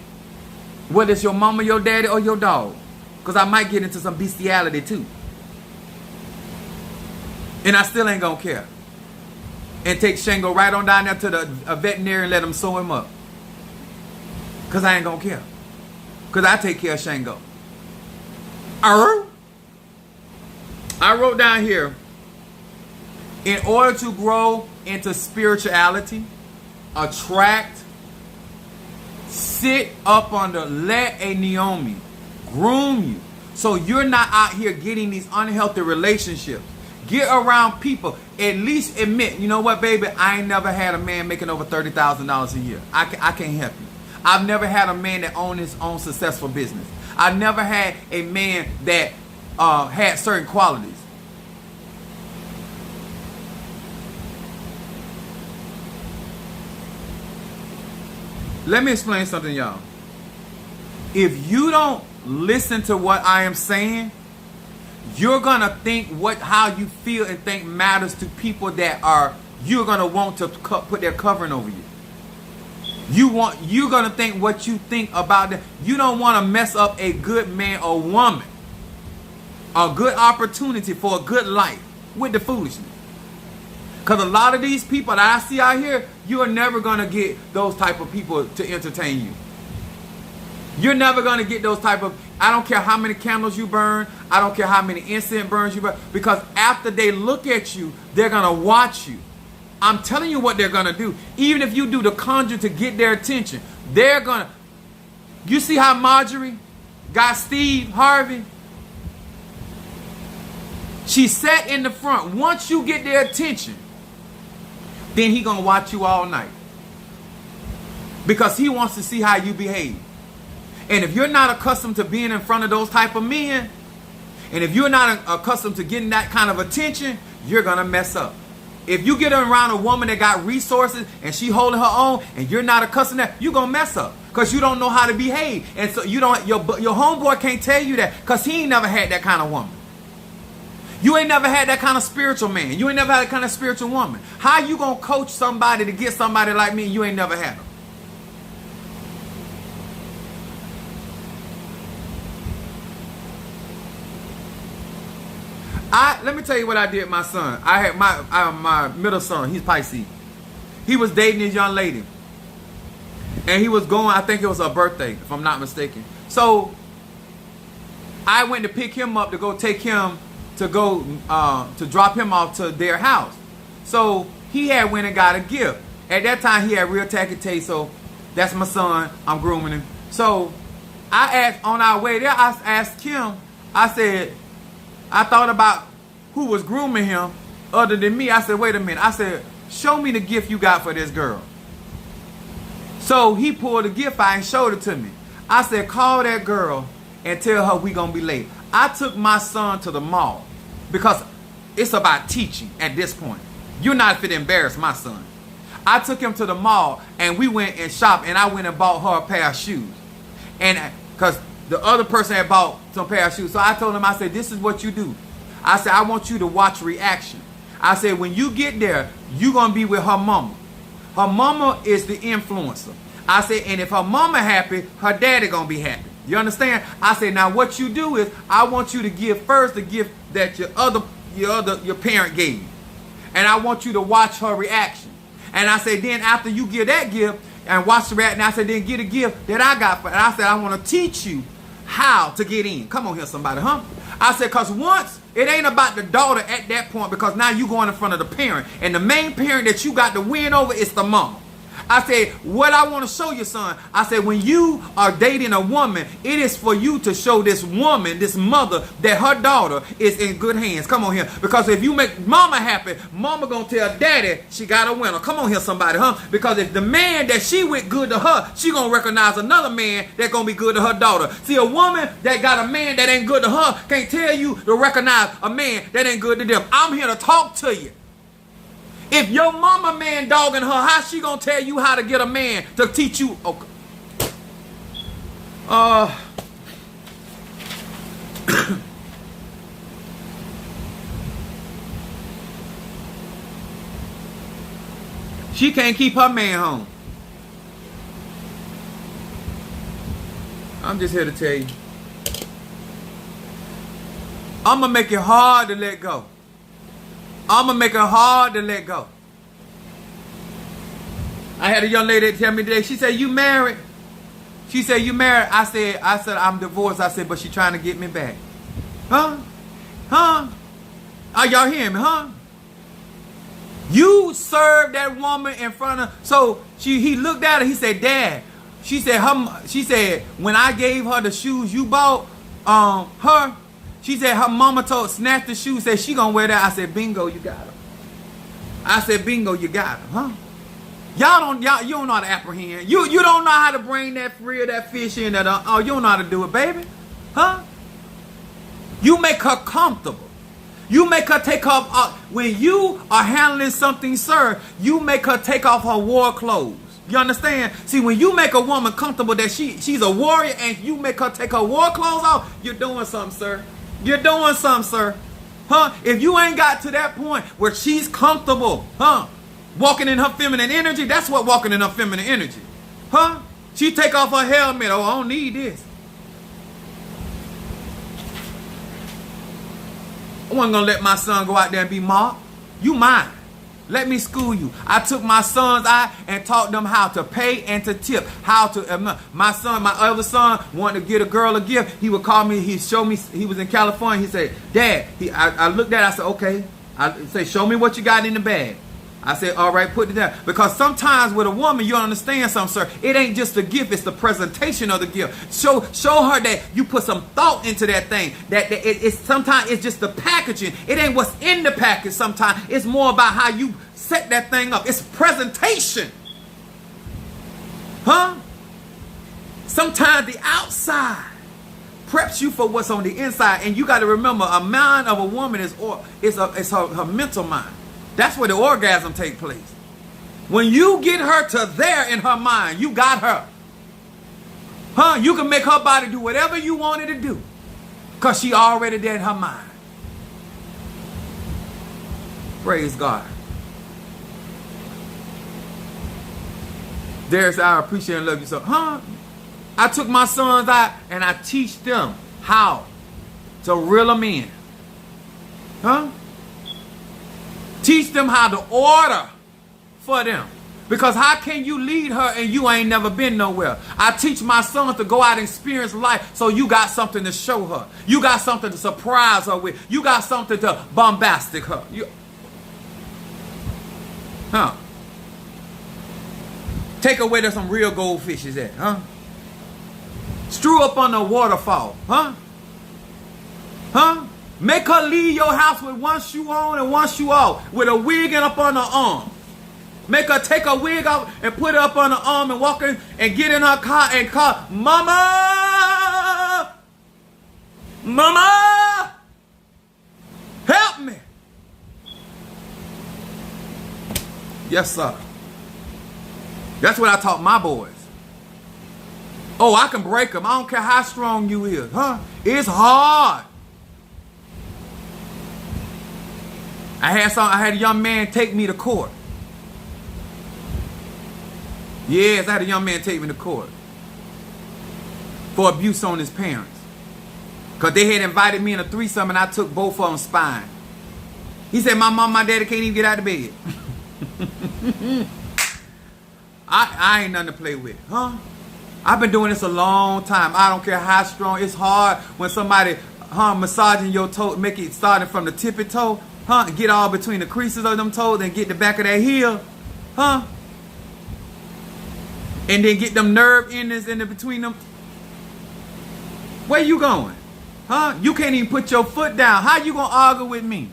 S1: Whether it's your mama, your daddy, or your dog. Because I might get into some bestiality too. And I still ain't gonna care. And take Shango right on down there to the veterinarian and let him sew him up. Because I ain't gonna care. Because I take care of Shango. I wrote down here, in order to grow into spirituality, attract, sit up under, let a Naomi groom you. So you're not out here getting these unhealthy relationships. Get around people. At least admit, you know what, baby? I ain't never had a man making over $30,000 a year. I can't help you. I've never had a man that owned his own successful business. I've never had a man that had certain qualities. Let me explain something, y'all. If you don't listen to what I am saying, you're gonna think how you feel and think matters to people that you're gonna want to put their covering over you. You're gonna think what you think about them. You don't want to mess up a good man or woman, a good opportunity for a good life with the foolishness. Because a lot of these people that I see out here, you are never going to get those type of people to entertain you. You're never going to get those type of, I don't care how many candles you burn. I don't care how many incense burns you burn. Because after they look at you, they're going to watch you. I'm telling you what they're going to do. Even if you do the conjure to get their attention, they're going to. You see how Marjorie got Steve Harvey? She sat in the front. Once you get their attention, then he going to watch you all night. Because he wants to see how you behave. And if you're not accustomed to being in front of those type of men, and if you're not accustomed to getting that kind of attention, you're going to mess up. If you get around a woman that got resources and she holding her own and you're not accustomed to that, you're going to mess up because you don't know how to behave. And so you don't, your homeboy can't tell you that because he ain't never had that kind of woman. You ain't never had that kind of spiritual man. You ain't never had that kind of spiritual woman. How you going to coach somebody to get somebody like me and you ain't never had them? Let me tell you what I did with my son. I had my middle son. He's Pisces. He was dating this young lady. And he was going, I think it was her birthday, if I'm not mistaken. So I went to pick him up to go take him to go to drop him off to their house. So he had went and got a gift. At that time he had real tacky taste. So that's my son. I'm grooming him. So I asked on our way there, I asked Kim, I said, I thought about who was grooming him other than me. I said, wait a minute. I said, show me the gift you got for this girl. So he pulled the gift out and showed it to me. I said, call that girl and tell her we going to be late. I took my son to the mall because it's about teaching at this point. You're not fit to embarrass my son. I took him to the mall and we went and shopped and I went and bought her a pair of shoes. And because the other person had bought some pair of shoes. So I told him, I said, this is what you do. I said, I want you to watch reaction. I said, when you get there, you're going to be with her mama. Her mama is the influencer. I said, and if her mama happy, her daddy going to be happy. You understand? I said, now what you do is, I want you to give first the gift that your parent gave you. And I want you to watch her reaction. And I said, then after you give that gift, and watch the reaction, I said, then get a gift that I got for it. And I said, I want to teach you how to get in. Come on here, somebody, huh? I said, because once, it ain't about the daughter at that point because now you going in front of the parent. And the main parent that you got to win over is the mama. I said, what I want to show you, son, I said, when you are dating a woman, it is for you to show this woman, this mother, that her daughter is in good hands. Come on here. Because if you make mama happy, mama going to tell daddy she got a winner. Come on here, somebody, huh? Because if the man that she went good to her, she going to recognize another man that going to be good to her daughter. See, a woman that got a man that ain't good to her can't tell you to recognize a man that ain't good to them. I'm here to talk to you. If your mama man dogging her, how she gonna tell you how to get a man to teach you? Okay. She can't keep her man home. I'm just here to tell you. I'm gonna make it hard to let go. I'm going to make it hard to let go. I had a young lady tell me today, she said, you married? She said, you married? I said, I'm divorced. I said, but she trying to get me back. Huh? Huh? Are y'all hearing me, huh? You served that woman in front of, so he looked at her, he said, Dad, she said, when I gave her the shoes you bought, her, she said her mama snatched the shoe, said she gonna wear that. I said, bingo, you got her. I said, bingo, you got her, huh? You don't know how to apprehend. You don't know how to bring that fish in that, you don't know how to do it, baby. Huh? You make her comfortable. You make her take off, when you are handling something, sir, you make her take off her war clothes. You understand? See, when you make a woman comfortable that she's a warrior and you make her take her war clothes off, you're doing something, sir. You're doing something, sir. Huh? If you ain't got to that point where she's comfortable, huh? Walking in her feminine energy, that's what walking in her feminine energy. Huh? She take off her helmet. Oh, I don't need this. I wasn't going to let my son go out there and be mocked. You mine. Let me school you. I took my sons out and taught them how to pay and to tip. How to, my son, my other son wanted to get a girl a gift. He would call me, he'd show me, he was in California. He said, Dad, I looked at it, I said, okay. I say, show me what you got in the bag. I said, all right, put it down. Because sometimes with a woman, you understand something, sir. It ain't just the gift, it's the presentation of the gift. Show her that you put some thought into that thing. That it's sometimes it's just the packaging. It ain't what's in the package sometimes. It's more about how you set that thing up. It's presentation. Huh? Sometimes the outside preps you for what's on the inside. And you got to remember, a mind of a woman is her mental mind. That's where the orgasm takes place. When you get her to there in her mind, you got her. Huh? You can make her body do whatever you want it to do. Because she already there in her mind. Praise God. There's I appreciate and love you so. Huh? I took my sons out and I teach them how to reel them in. Huh? Teach them how to order for them. Because how can you lead her and you ain't never been nowhere? I teach my sons to go out and experience life, so you got something to show her. You got something to surprise her with. You got something to bombastic her. Take her where there's some real goldfishes at, huh? Strew up on the waterfall, huh? Huh? Make her leave your house with one shoe on and one shoe off, with a wig and up on her arm. Make her take her wig off and put it up on her arm and walk in and get in her car and call, Mama! Mama! Help me! Yes, sir. That's what I taught my boys. Oh, I can break them. I don't care how strong you is, huh? It's hard. I had a young man take me to court. Yes, I had a young man take me to court for abuse on his parents. Because they had invited me in a threesome and I took both of them spine. He said, my mom, my daddy can't even get out of bed. I ain't nothing to play with, huh? I've been doing this a long time. I don't care how strong. It's hard when somebody, massaging your toe, make it starting from the tippy toe, get all between the creases of them toes and get the back of that heel, and then get them nerve endings in between them. Where you going? You can't even put your foot down. How you gonna argue with me?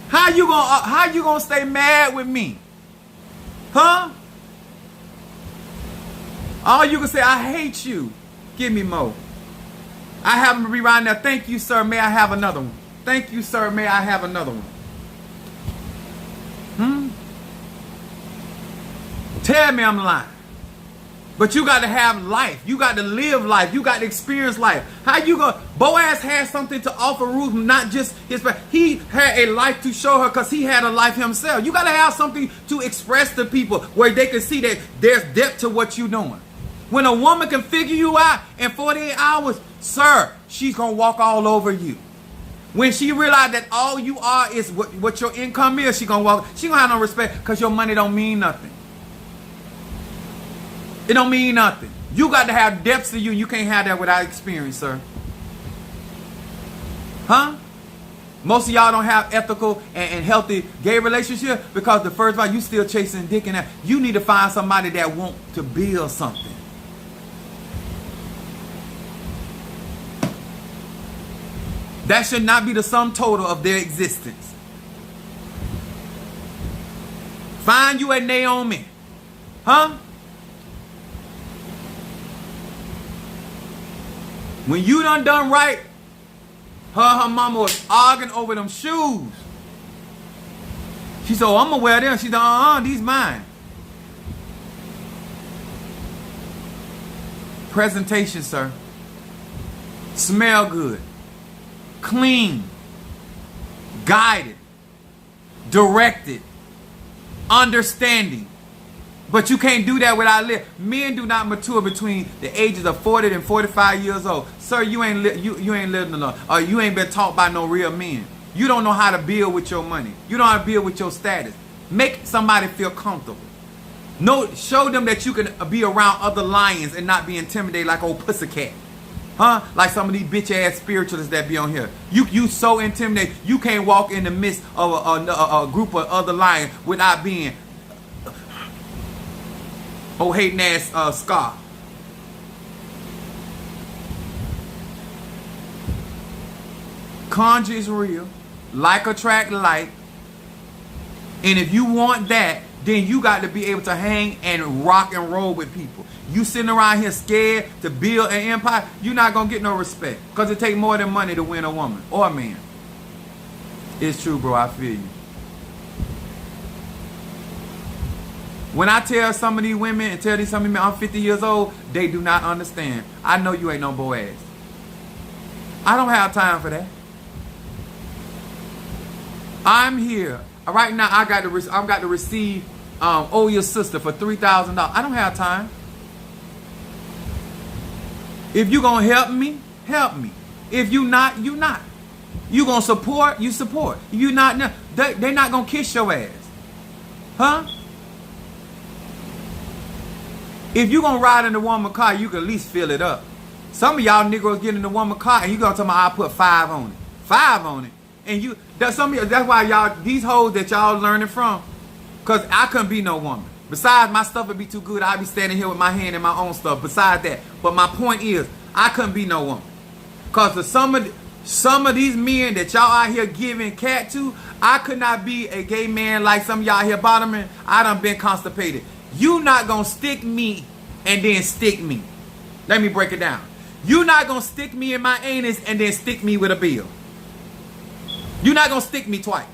S1: How you gonna stay mad with me? All you can say, I hate you. Give me more. I have them rewind now. Thank you, sir. May I have another one? Thank you, sir. May I have another one? Tell me I'm lying. But you got to have life. You got to live life. You got to experience life. How you going? Boaz had something to offer Ruth, not just his. He had a life to show her because he had a life himself. You got to have something to express to people where they can see that there's depth to what you're doing. When a woman can figure you out in 48 hours, sir, she's going to walk all over you. When she realized that all you are is what your income is, she's going to walk. She going to have no respect because your money don't mean nothing. It don't mean nothing. You got to have depth to you. You can't have that without experience, sir. Most of y'all don't have ethical and healthy gay relationship because the first one, you still chasing dick and that. You need to find somebody that want to build something. That should not be the sum total of their existence. Find you a Naomi. When you done right, her mama was arguing over them shoes. She said, oh, I'm going to wear them. She said, these mine. Presentation, sir. Smell good. Clean. Guided. Directed. Understanding. But you can't do that without living. Men do not mature between the ages of 40 and 45 years old. Sir, you ain't living enough. Or you ain't been taught by no real men. You don't know how to build with your money. You don't know how to build with your status. Make somebody feel comfortable. No, show them that you can be around other lions and not be intimidated like old pussycat. Huh? Like some of these bitch ass spiritualists that be on here. You so intimidated. You can't walk in the midst of a group of other lions without being hating ass scar. Conjure is real. Like attract like. And if you want that, then you got to be able to hang and rock and roll with people. You sitting around here scared to build an empire, you're not going to get no respect. Because it takes more than money to win a woman or a man. It's true, bro. I feel you. When I tell some of these women and tell these some of these men I'm 50 years old, they do not understand. I know you ain't no Boaz. I don't have time for that. I'm here. Right now, I got to receive your sister for $3,000. I don't have time. If you gonna help me, help me. If you not, you not. You gonna support, you support. If you not, they not gonna kiss your ass, huh? If you gonna ride in the woman car, you can at least fill it up. Some of y'all niggas get in the woman car and you gonna tell me I put 5 on it, 5 on it. And that's why y'all, these hoes that y'all learning from, cause I couldn't be no woman. Besides, my stuff would be too good. I'd be standing here with my hand in my own stuff. Besides that, but my point is, I couldn't be no woman. Cause for some of these men that y'all out here giving cat to, I could not be a gay man like some of y'all here bottoming. I done been constipated. You not gonna stick me and then stick me. Let me break it down. You not gonna stick me in my anus and then stick me with a bill. You're not going to stick me twice.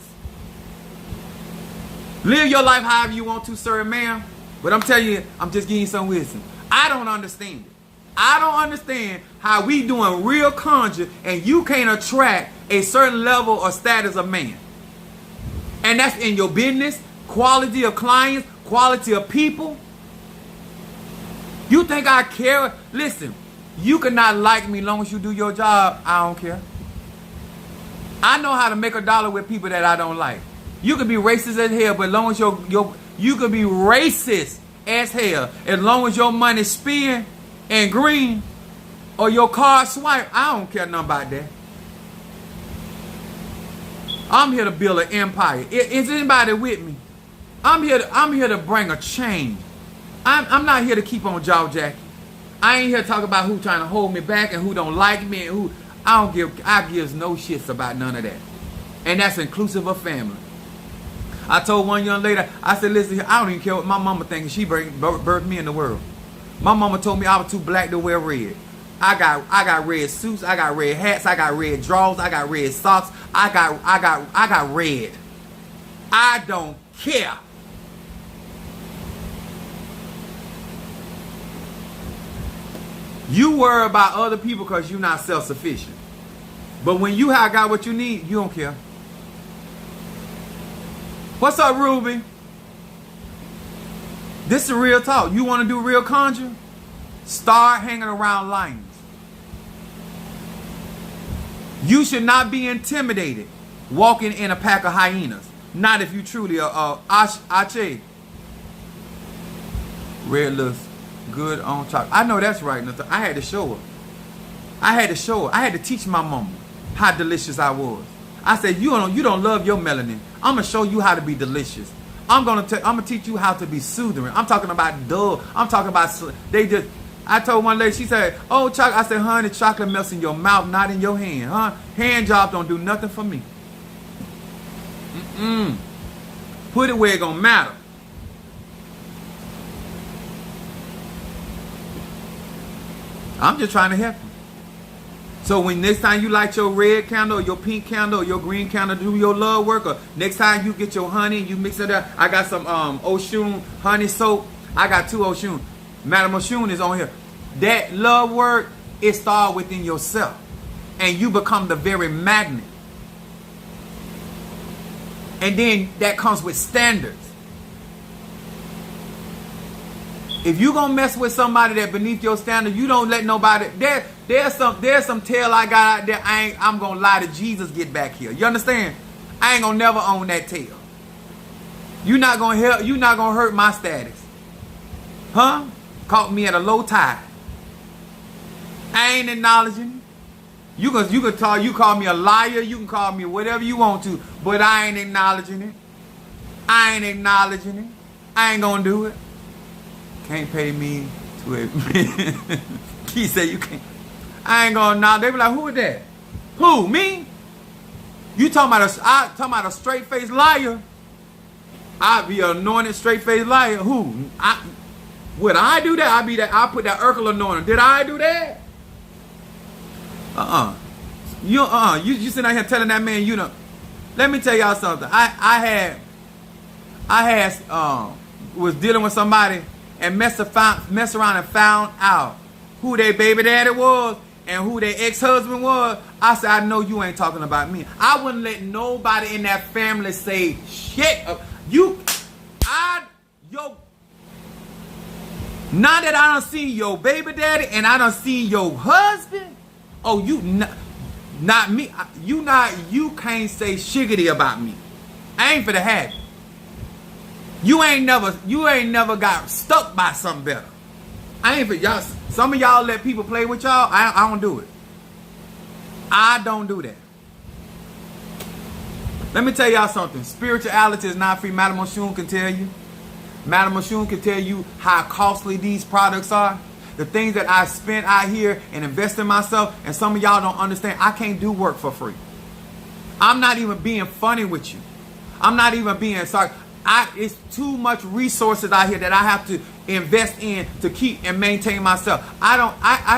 S1: Live your life however you want to, sir and ma'am. But I'm telling you, I'm just giving you some wisdom. I don't understand it. I don't understand how we doing real conjure and you can't attract a certain level or status of man. And that's in your business, quality of clients, quality of people. You think I care? Listen, you cannot like me as long as you do your job. I don't care. I know how to make $1 with people that I don't like. You can be racist as hell, but as long as you can be racist as hell, as long as your money spin and green or your card swipe, I don't care nothing about that. I'm here to build an empire. Is anybody with me? I'm here to bring a change. I'm not here to keep on jaw jacking. I ain't here to talk about who trying to hold me back and who don't like me and who. I gives no shits about none of that. And that's inclusive of family. I told one young lady, I said, listen, I don't even care what my mama thinks. She birthed me in the world. My mama told me I was too black to wear red. I got red suits, I got red hats, I got red drawers, I got red socks, I got red. I don't care. You worry about other people because you're not self-sufficient. But when you have got what you need, you don't care. What's up, Ruby? This is real talk. You want to do real conjure? Start hanging around lions. You should not be intimidated walking in a pack of hyenas. Not if you truly are Ache. Red looks good on chocolate. I know that's right. I had to show her. I had to teach my mama how delicious I was. I said, you don't love your melanin. I'm gonna show you how to be delicious. I'm gonna teach you how to be soothing. I'm talking about dull. I'm talking about I told one lady, she said, oh, chocolate. I said, honey, chocolate melts in your mouth, not in your hand, huh? Hand job don't do nothing for me. Put it where it gonna matter. I'm just trying to help you. So when next time you light your red candle, or your pink candle, or your green candle, do your love work, or next time you get your honey, you mix it up. I got some Oshun honey soap. I got 2 Oshun. Madam Oshun is on here. That love work, it starts within yourself. And you become the very magnet. And then that comes with standards. If you gonna mess with somebody that beneath your standard, you don't let nobody. There's some tail I got out there. I'm gonna lie to Jesus get back here. You understand? I ain't gonna never own that tail. You're not gonna help. You're not gonna hurt my status, huh? Caught me at a low tide. I ain't acknowledging. You call me a liar. You can call me whatever you want to, but I ain't acknowledging it. I ain't acknowledging it. I ain't gonna do it. Can't pay me to it. He said you can't. I ain't gonna acknowledge. They be like, who is that? Who? Me? You talking about a straight-faced liar? I be an anointed straight-faced liar. Who? Would I do that? I put that Urkel anointing. Did I do that? You sitting out here telling that man, you know. Let me tell y'all something. I was dealing with somebody and mess around and found out who their baby daddy was and who their ex-husband was. I said, I know you ain't talking about me. I wouldn't let nobody in that family say shit. Now that I done seen your baby daddy and I done seen your husband. Oh, not me. You can't say shiggity about me. I ain't for the have it. You ain't never got stuck by something better. I ain't for y'all. Some of y'all let people play with y'all. I don't do it. I don't do that. Let me tell y'all something. Spirituality is not free. Madam Oshun can tell you. Madam Oshun can tell you how costly these products are. The things that I spent out here and invest in myself, and some of y'all don't understand. I can't do work for free. I'm not even being funny with you. I'm not even being sorry. It's too much resources out here that I have to invest in to keep and maintain myself. I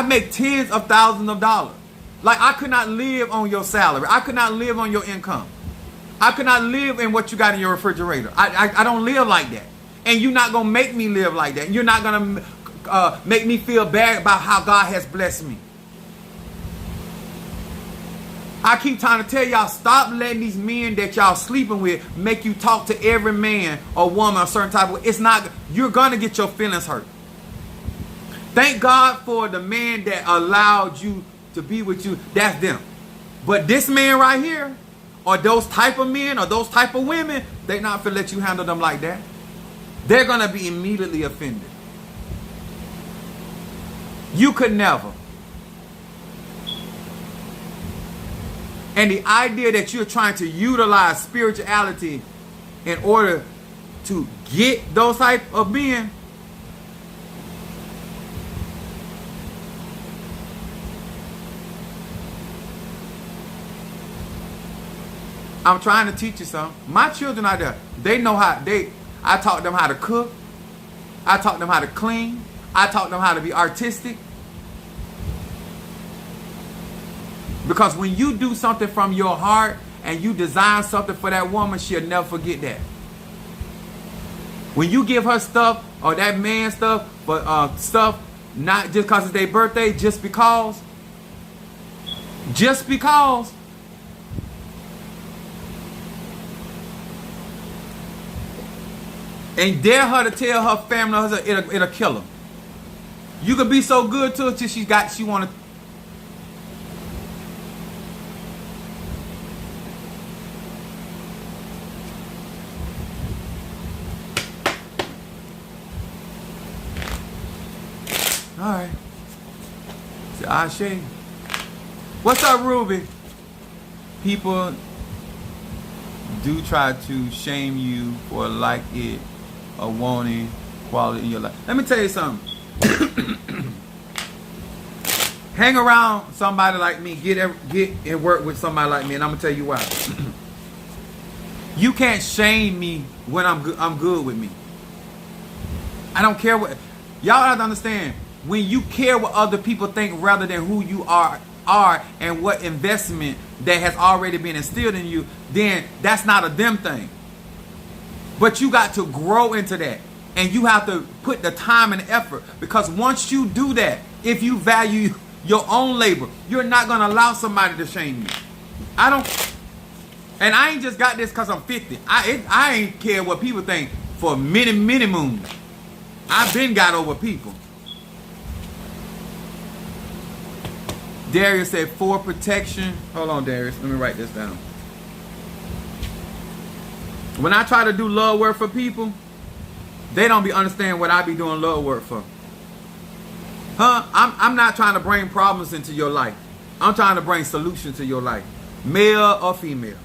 S1: make tens of thousands of dollars. Like, I could not live on your salary. I could not live on your income. I could not live in what you got in your refrigerator. I don't live like that. And you're not going to make me live like that. You're not going to make me feel bad about how God has blessed me. I keep trying to tell y'all, stop letting these men that y'all sleeping with make you talk to every man or woman a certain type of way. It's not, you're going to get your feelings hurt. Thank God for the man that allowed you to be with you. That's them. But this man right here, or those type of men, or those type of women, they not going to let you handle them like that. They're going to be immediately offended. You could never. And the idea that you're trying to utilize spirituality in order to get those type of men, I'm trying to teach you something. My children out there, they know how, I taught them how to cook. I taught them how to clean. I taught them how to be artistic. Because when you do something from your heart and you design something for that woman, she'll never forget that. When you give her stuff or that man stuff, but stuff not just because it's their birthday, just because. And dare her to tell her family it'll kill her. You could be so good to her till she want to. All right. Ashe. What's up, Ruby? People do try to shame you for like it or wanting quality in your life. Let me tell you something. Hang around somebody like me. Get and work with somebody like me, and I'm gonna tell you why. You can't shame me when I'm good with me. I don't care what y'all have to understand. When you care what other people think rather than who you are and what investment that has already been instilled in you, then that's not a them thing. But you got to grow into that. And you have to put the time and effort. Because once you do that, if you value your own labor, you're not going to allow somebody to shame you. And I ain't just got this because I'm 50. I ain't care what people think for many moons. I've been got over people. Darius said, for protection. Hold on, Darius. Let me write this down. When I try to do love work for people, they don't be understanding what I be doing love work for. Huh? I'm not trying to bring problems into your life. I'm trying to bring solutions to your life, male or female.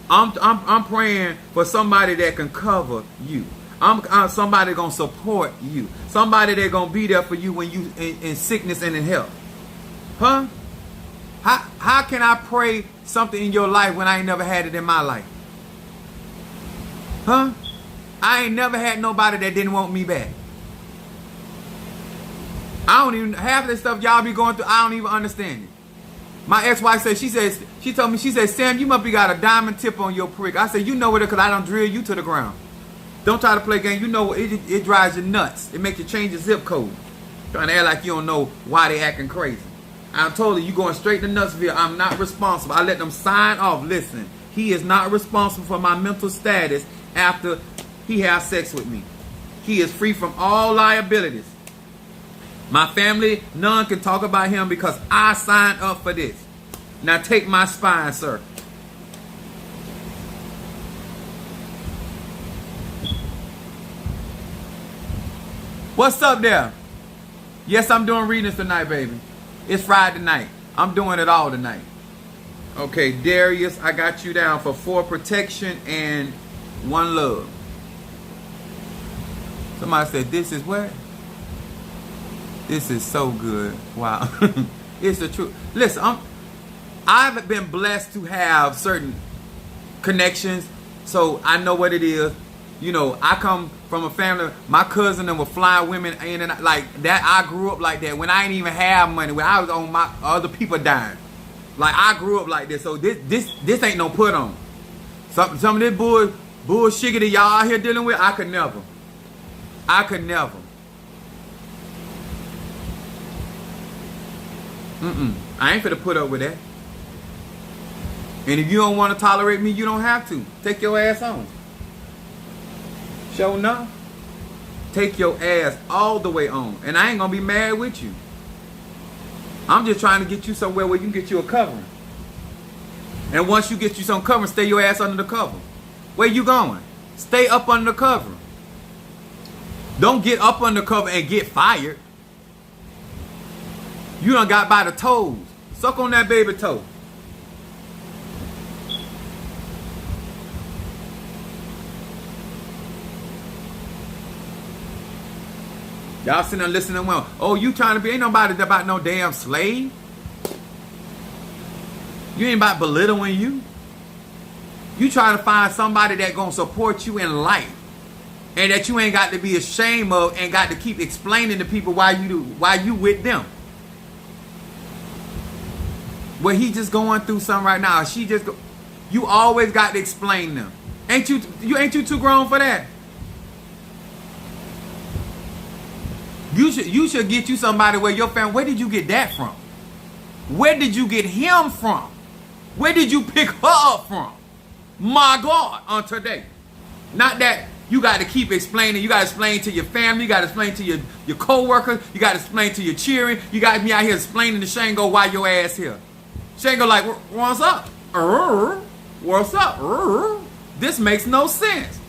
S1: I'm praying for somebody that can cover you. I'm somebody gonna support you. Somebody that gonna be there for you when you in sickness and in health. Huh? How can I pray something in your life when I ain't never had it in my life? Huh? I ain't never had nobody that didn't want me back. I don't even, half of the stuff y'all be going through, I don't even understand it. My ex-wife said, she told me, Sam, you must be got a diamond tip on your prick. I said, you know it because I don't drill you to the ground. Don't try to play game. You know it drives you nuts. It makes you change your zip code. Trying to act like you don't know why they acting crazy. I told her, you going straight to Nutsville. I'm not responsible. I let them sign off. Listen, he is not responsible for my mental status after he has sex with me. He is free from all liabilities. My family, none can talk about him because I signed up for this. Now take my spine, sir. What's up there? Yes, I'm doing readings tonight, baby. It's Friday night. I'm doing it all tonight. Okay, Darius, I got you down for 4 protection and 1 love. Somebody said, this is what? This is so good. Wow. It's the truth. Listen, I've been blessed to have certain connections, so I know what it is. You know, I come from a family, my cousin and would fly women in and out, like that. I grew up like that when I ain't even have money, when I was on my other people dying. Like I grew up like this, so this ain't no put on. Some of this bullshit that y'all out here dealing with, I could never. I ain't finna put up with that. And if you don't want to tolerate me, you don't have to. Take your ass on. Show enough. Take your ass all the way on. And I ain't gonna be mad with you. I'm just trying to get you somewhere where you can get you a covering. And once you get you some covering, stay your ass under the cover. Where you going? Stay up under the cover. Don't get up under the cover and get fired. You done got by the toes. Suck on that baby toe. Y'all sitting there listening well. Oh, you trying to be, ain't nobody about no damn slave. You ain't about belittling you. You trying to find somebody that gonna support you in life. And that you ain't got to be ashamed of and got to keep explaining to people why you with them. Well, he just going through something right now. You always got to explain them. Ain't you too grown for that? You should get you somebody where your family, where did you get that from? Where did you get him from? Where did you pick her up from? My God, on today. Not that you got to keep explaining. You got to explain to your family. You got to explain to your co-workers. You got to explain to your cheering. You got to be out here explaining to Shango why your ass here. Shango like, what's up? What's up? This makes no sense.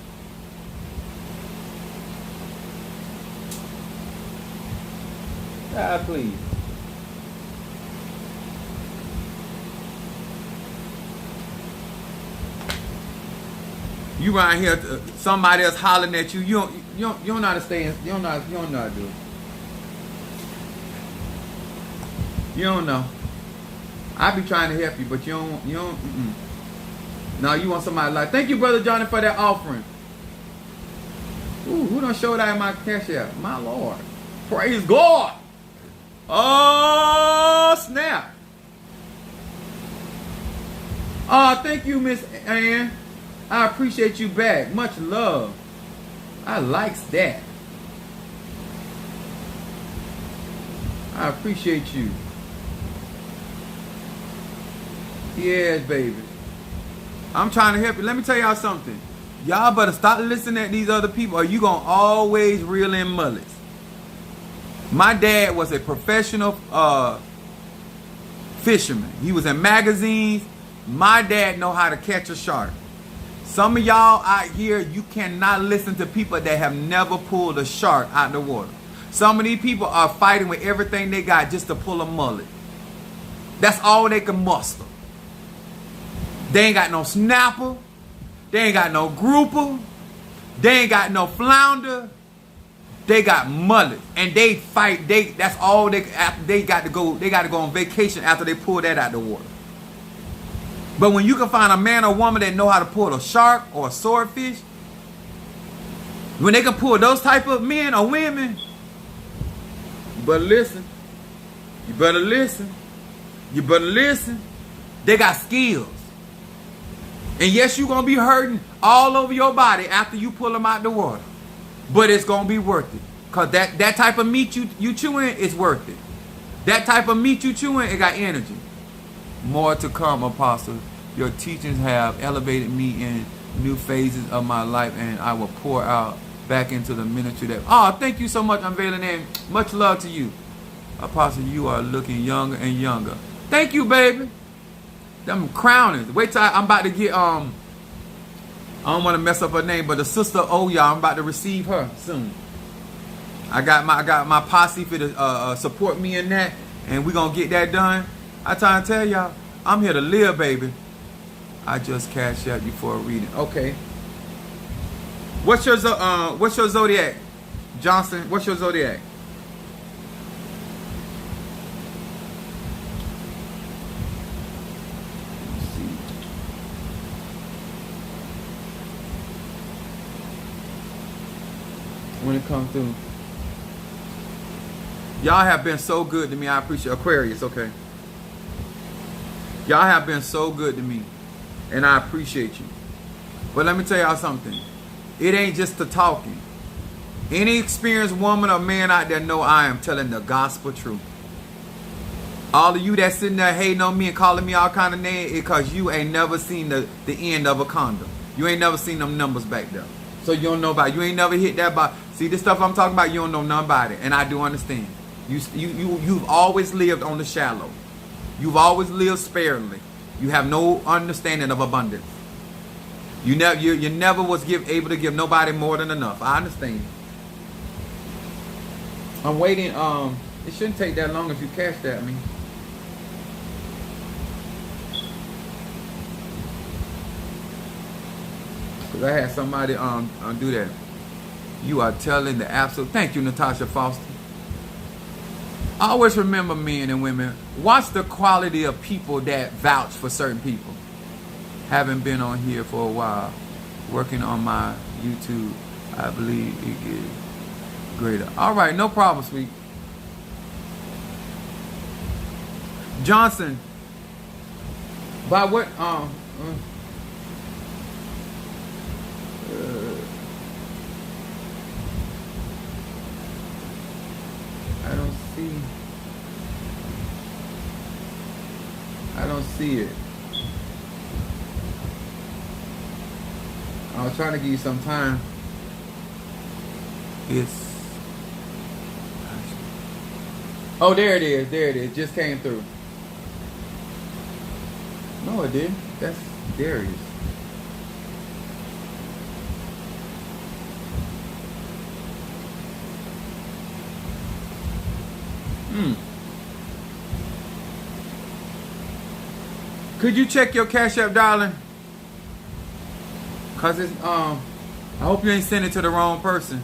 S1: God, please. You around here, somebody else hollering at you. You don't know how to stay in. You don't know how to do it. You don't know. I be trying to help you, but you don't. No, you want somebody like, thank you, Brother Johnny, for that offering. Ooh, who done showed out in my cash app? My Lord. Praise God. Oh, snap. Oh, thank you, Miss Ann. I appreciate you back. Much love. I likes that. I appreciate you. Yes, baby. I'm trying to help you. Let me tell y'all something. Y'all better stop listening at these other people or you gonna always reel in mullets. My dad was a professional fisherman. He was in magazines. My dad know how to catch a shark. Some of y'all out here, you cannot listen to people that have never pulled a shark out the water. Some of these people are fighting with everything they got just to pull a mullet. That's all they can muster. They ain't got no snapper. They ain't got no grouper. They ain't got no flounder. They got mullet. And they fight. That's all they got to go. They got to go on vacation after they pull that out the water. But when you can find a man or woman that know how to pull a shark or a swordfish, when they can pull those type of men or women, you better listen. You better listen. You better listen. They got skills. And yes, you're going to be hurting all over your body after you pull them out the water. But it's going to be worth it. Because that type of meat you chewing is worth it. That type of meat you chewing, it got energy. More to come, Apostle. Your teachings have elevated me in new phases of my life, and I will pour out back into the ministry that... Oh, thank you so much, Unveiling Name. Much love to you. Apostle, you are looking younger and younger. Thank you, baby. Them crownings. Wait till I'm about to get... I don't want to mess up her name, but the sister Oya, I'm about to receive her soon. I got my posse for to support me in that, and we're going to get that done. I try to tell y'all, I'm here to live, baby. I just cashed out before reading. Okay. What's your zodiac? Johnson, what's your zodiac? Let's see. When it comes through. Y'all have been so good to me. I appreciate Aquarius, okay. Y'all have been so good to me. And I appreciate you. But let me tell y'all something. It ain't just the talking. Any experienced woman or man out there know I am telling the gospel truth. All of you that sitting there hating on me and calling me all kind of names, because you ain't never seen the end of a condom. You ain't never seen them numbers back there. So you don't know about it. You ain't never hit that by. See, this stuff I'm talking about, you don't know nothing about it. And I do understand. You've always lived on the shallow. You've always lived sparingly. You have no understanding of abundance. You never was able to give nobody more than enough. I understand. I'm waiting. It shouldn't take that long if you cash that. I mean, because I had somebody do that. You are telling the absolute. Thank you, Natasha Foster. Always remember, men and women, watch the quality of people that vouch for certain people. Haven't been on here for a while. Working on my YouTube. I believe it gets greater. All right, no problem, sweet. Johnson. By what? I don't see it. I was trying to give you some time. Oh, there it is. There it is. Just came through. No, it didn't. That's Darius. Could you check your Cash App, darling? Cause it's I hope you ain't sending it to the wrong person.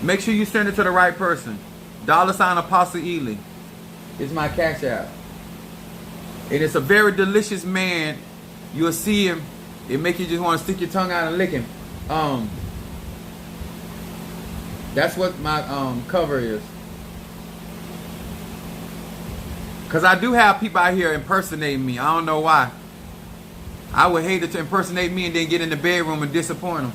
S1: Make sure you send it to the right person. $ Apostle Ely is my Cash App. And it's a very delicious man. You'll see him. It make you just want to stick your tongue out and lick him. That's what my cover is. Because I do have people out here impersonating me. I don't know why. I would hate it to impersonate me and then get in the bedroom and disappoint them.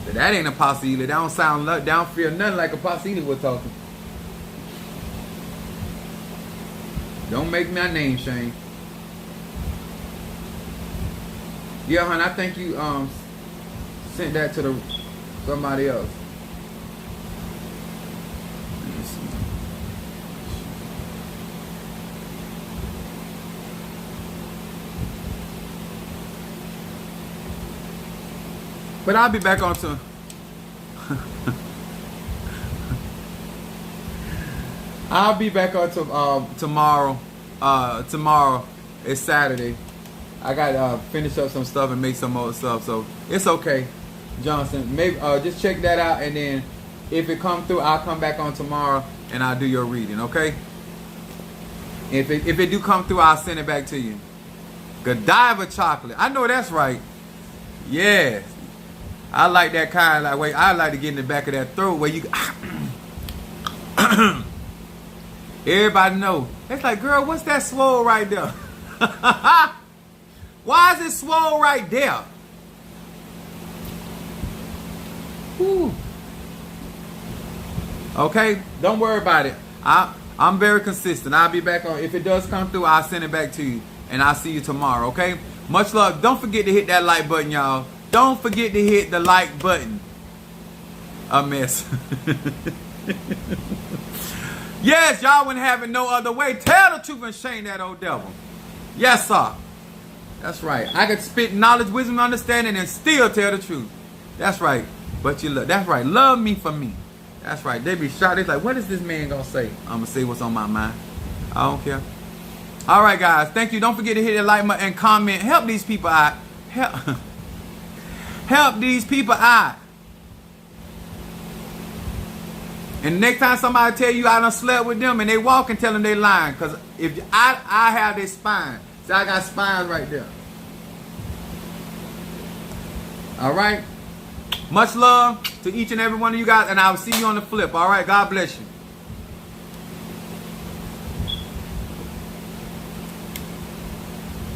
S1: But that ain't Apostle Ely. That don't sound, that don't feel nothing like Apostle Ely was talking. Don't make my name shame. Yeah, hon, I think you sent that to somebody else. But I'll be back on to. I'll be back on to tomorrow. Tomorrow is Saturday. I got to finish up some stuff and make some more stuff. So it's okay, Johnson. Maybe just check that out, and then if it comes through, I'll come back on tomorrow and I'll do your reading. Okay? If it do come through, I'll send it back to you. Godiva chocolate. I know that's right. Yes. I like that kind. Like, wait, I like to get in the back of that throat where you. Everybody know. It's like, girl, what's that swole right there? Why is it swole right there? Whew. Okay, don't worry about it. I'm very consistent. I'll be back on. If it does come through, I'll send it back to you. And I'll see you tomorrow, okay? Much love. Don't forget to hit that like button, y'all. Don't forget to hit the like button. A mess. Yes, y'all wouldn't have it no other way. Tell the truth and shame that old devil. Yes, sir. That's right. I could spit knowledge, wisdom, understanding, and still tell the truth. That's right. But you love. That's right. Love me for me. That's right. They be shocked. They're like, what is this man going to say? I'm going to say what's on my mind. I don't care. All right, guys. Thank you. Don't forget to hit the like button and comment. Help these people out. Help these people out. And next time somebody tell you I done slept with them and they walk and tell them they lying. Because if I have their spine. See, I got spines right there. All right. Much love to each and every one of you guys. And I will see you on the flip. All right. God bless you.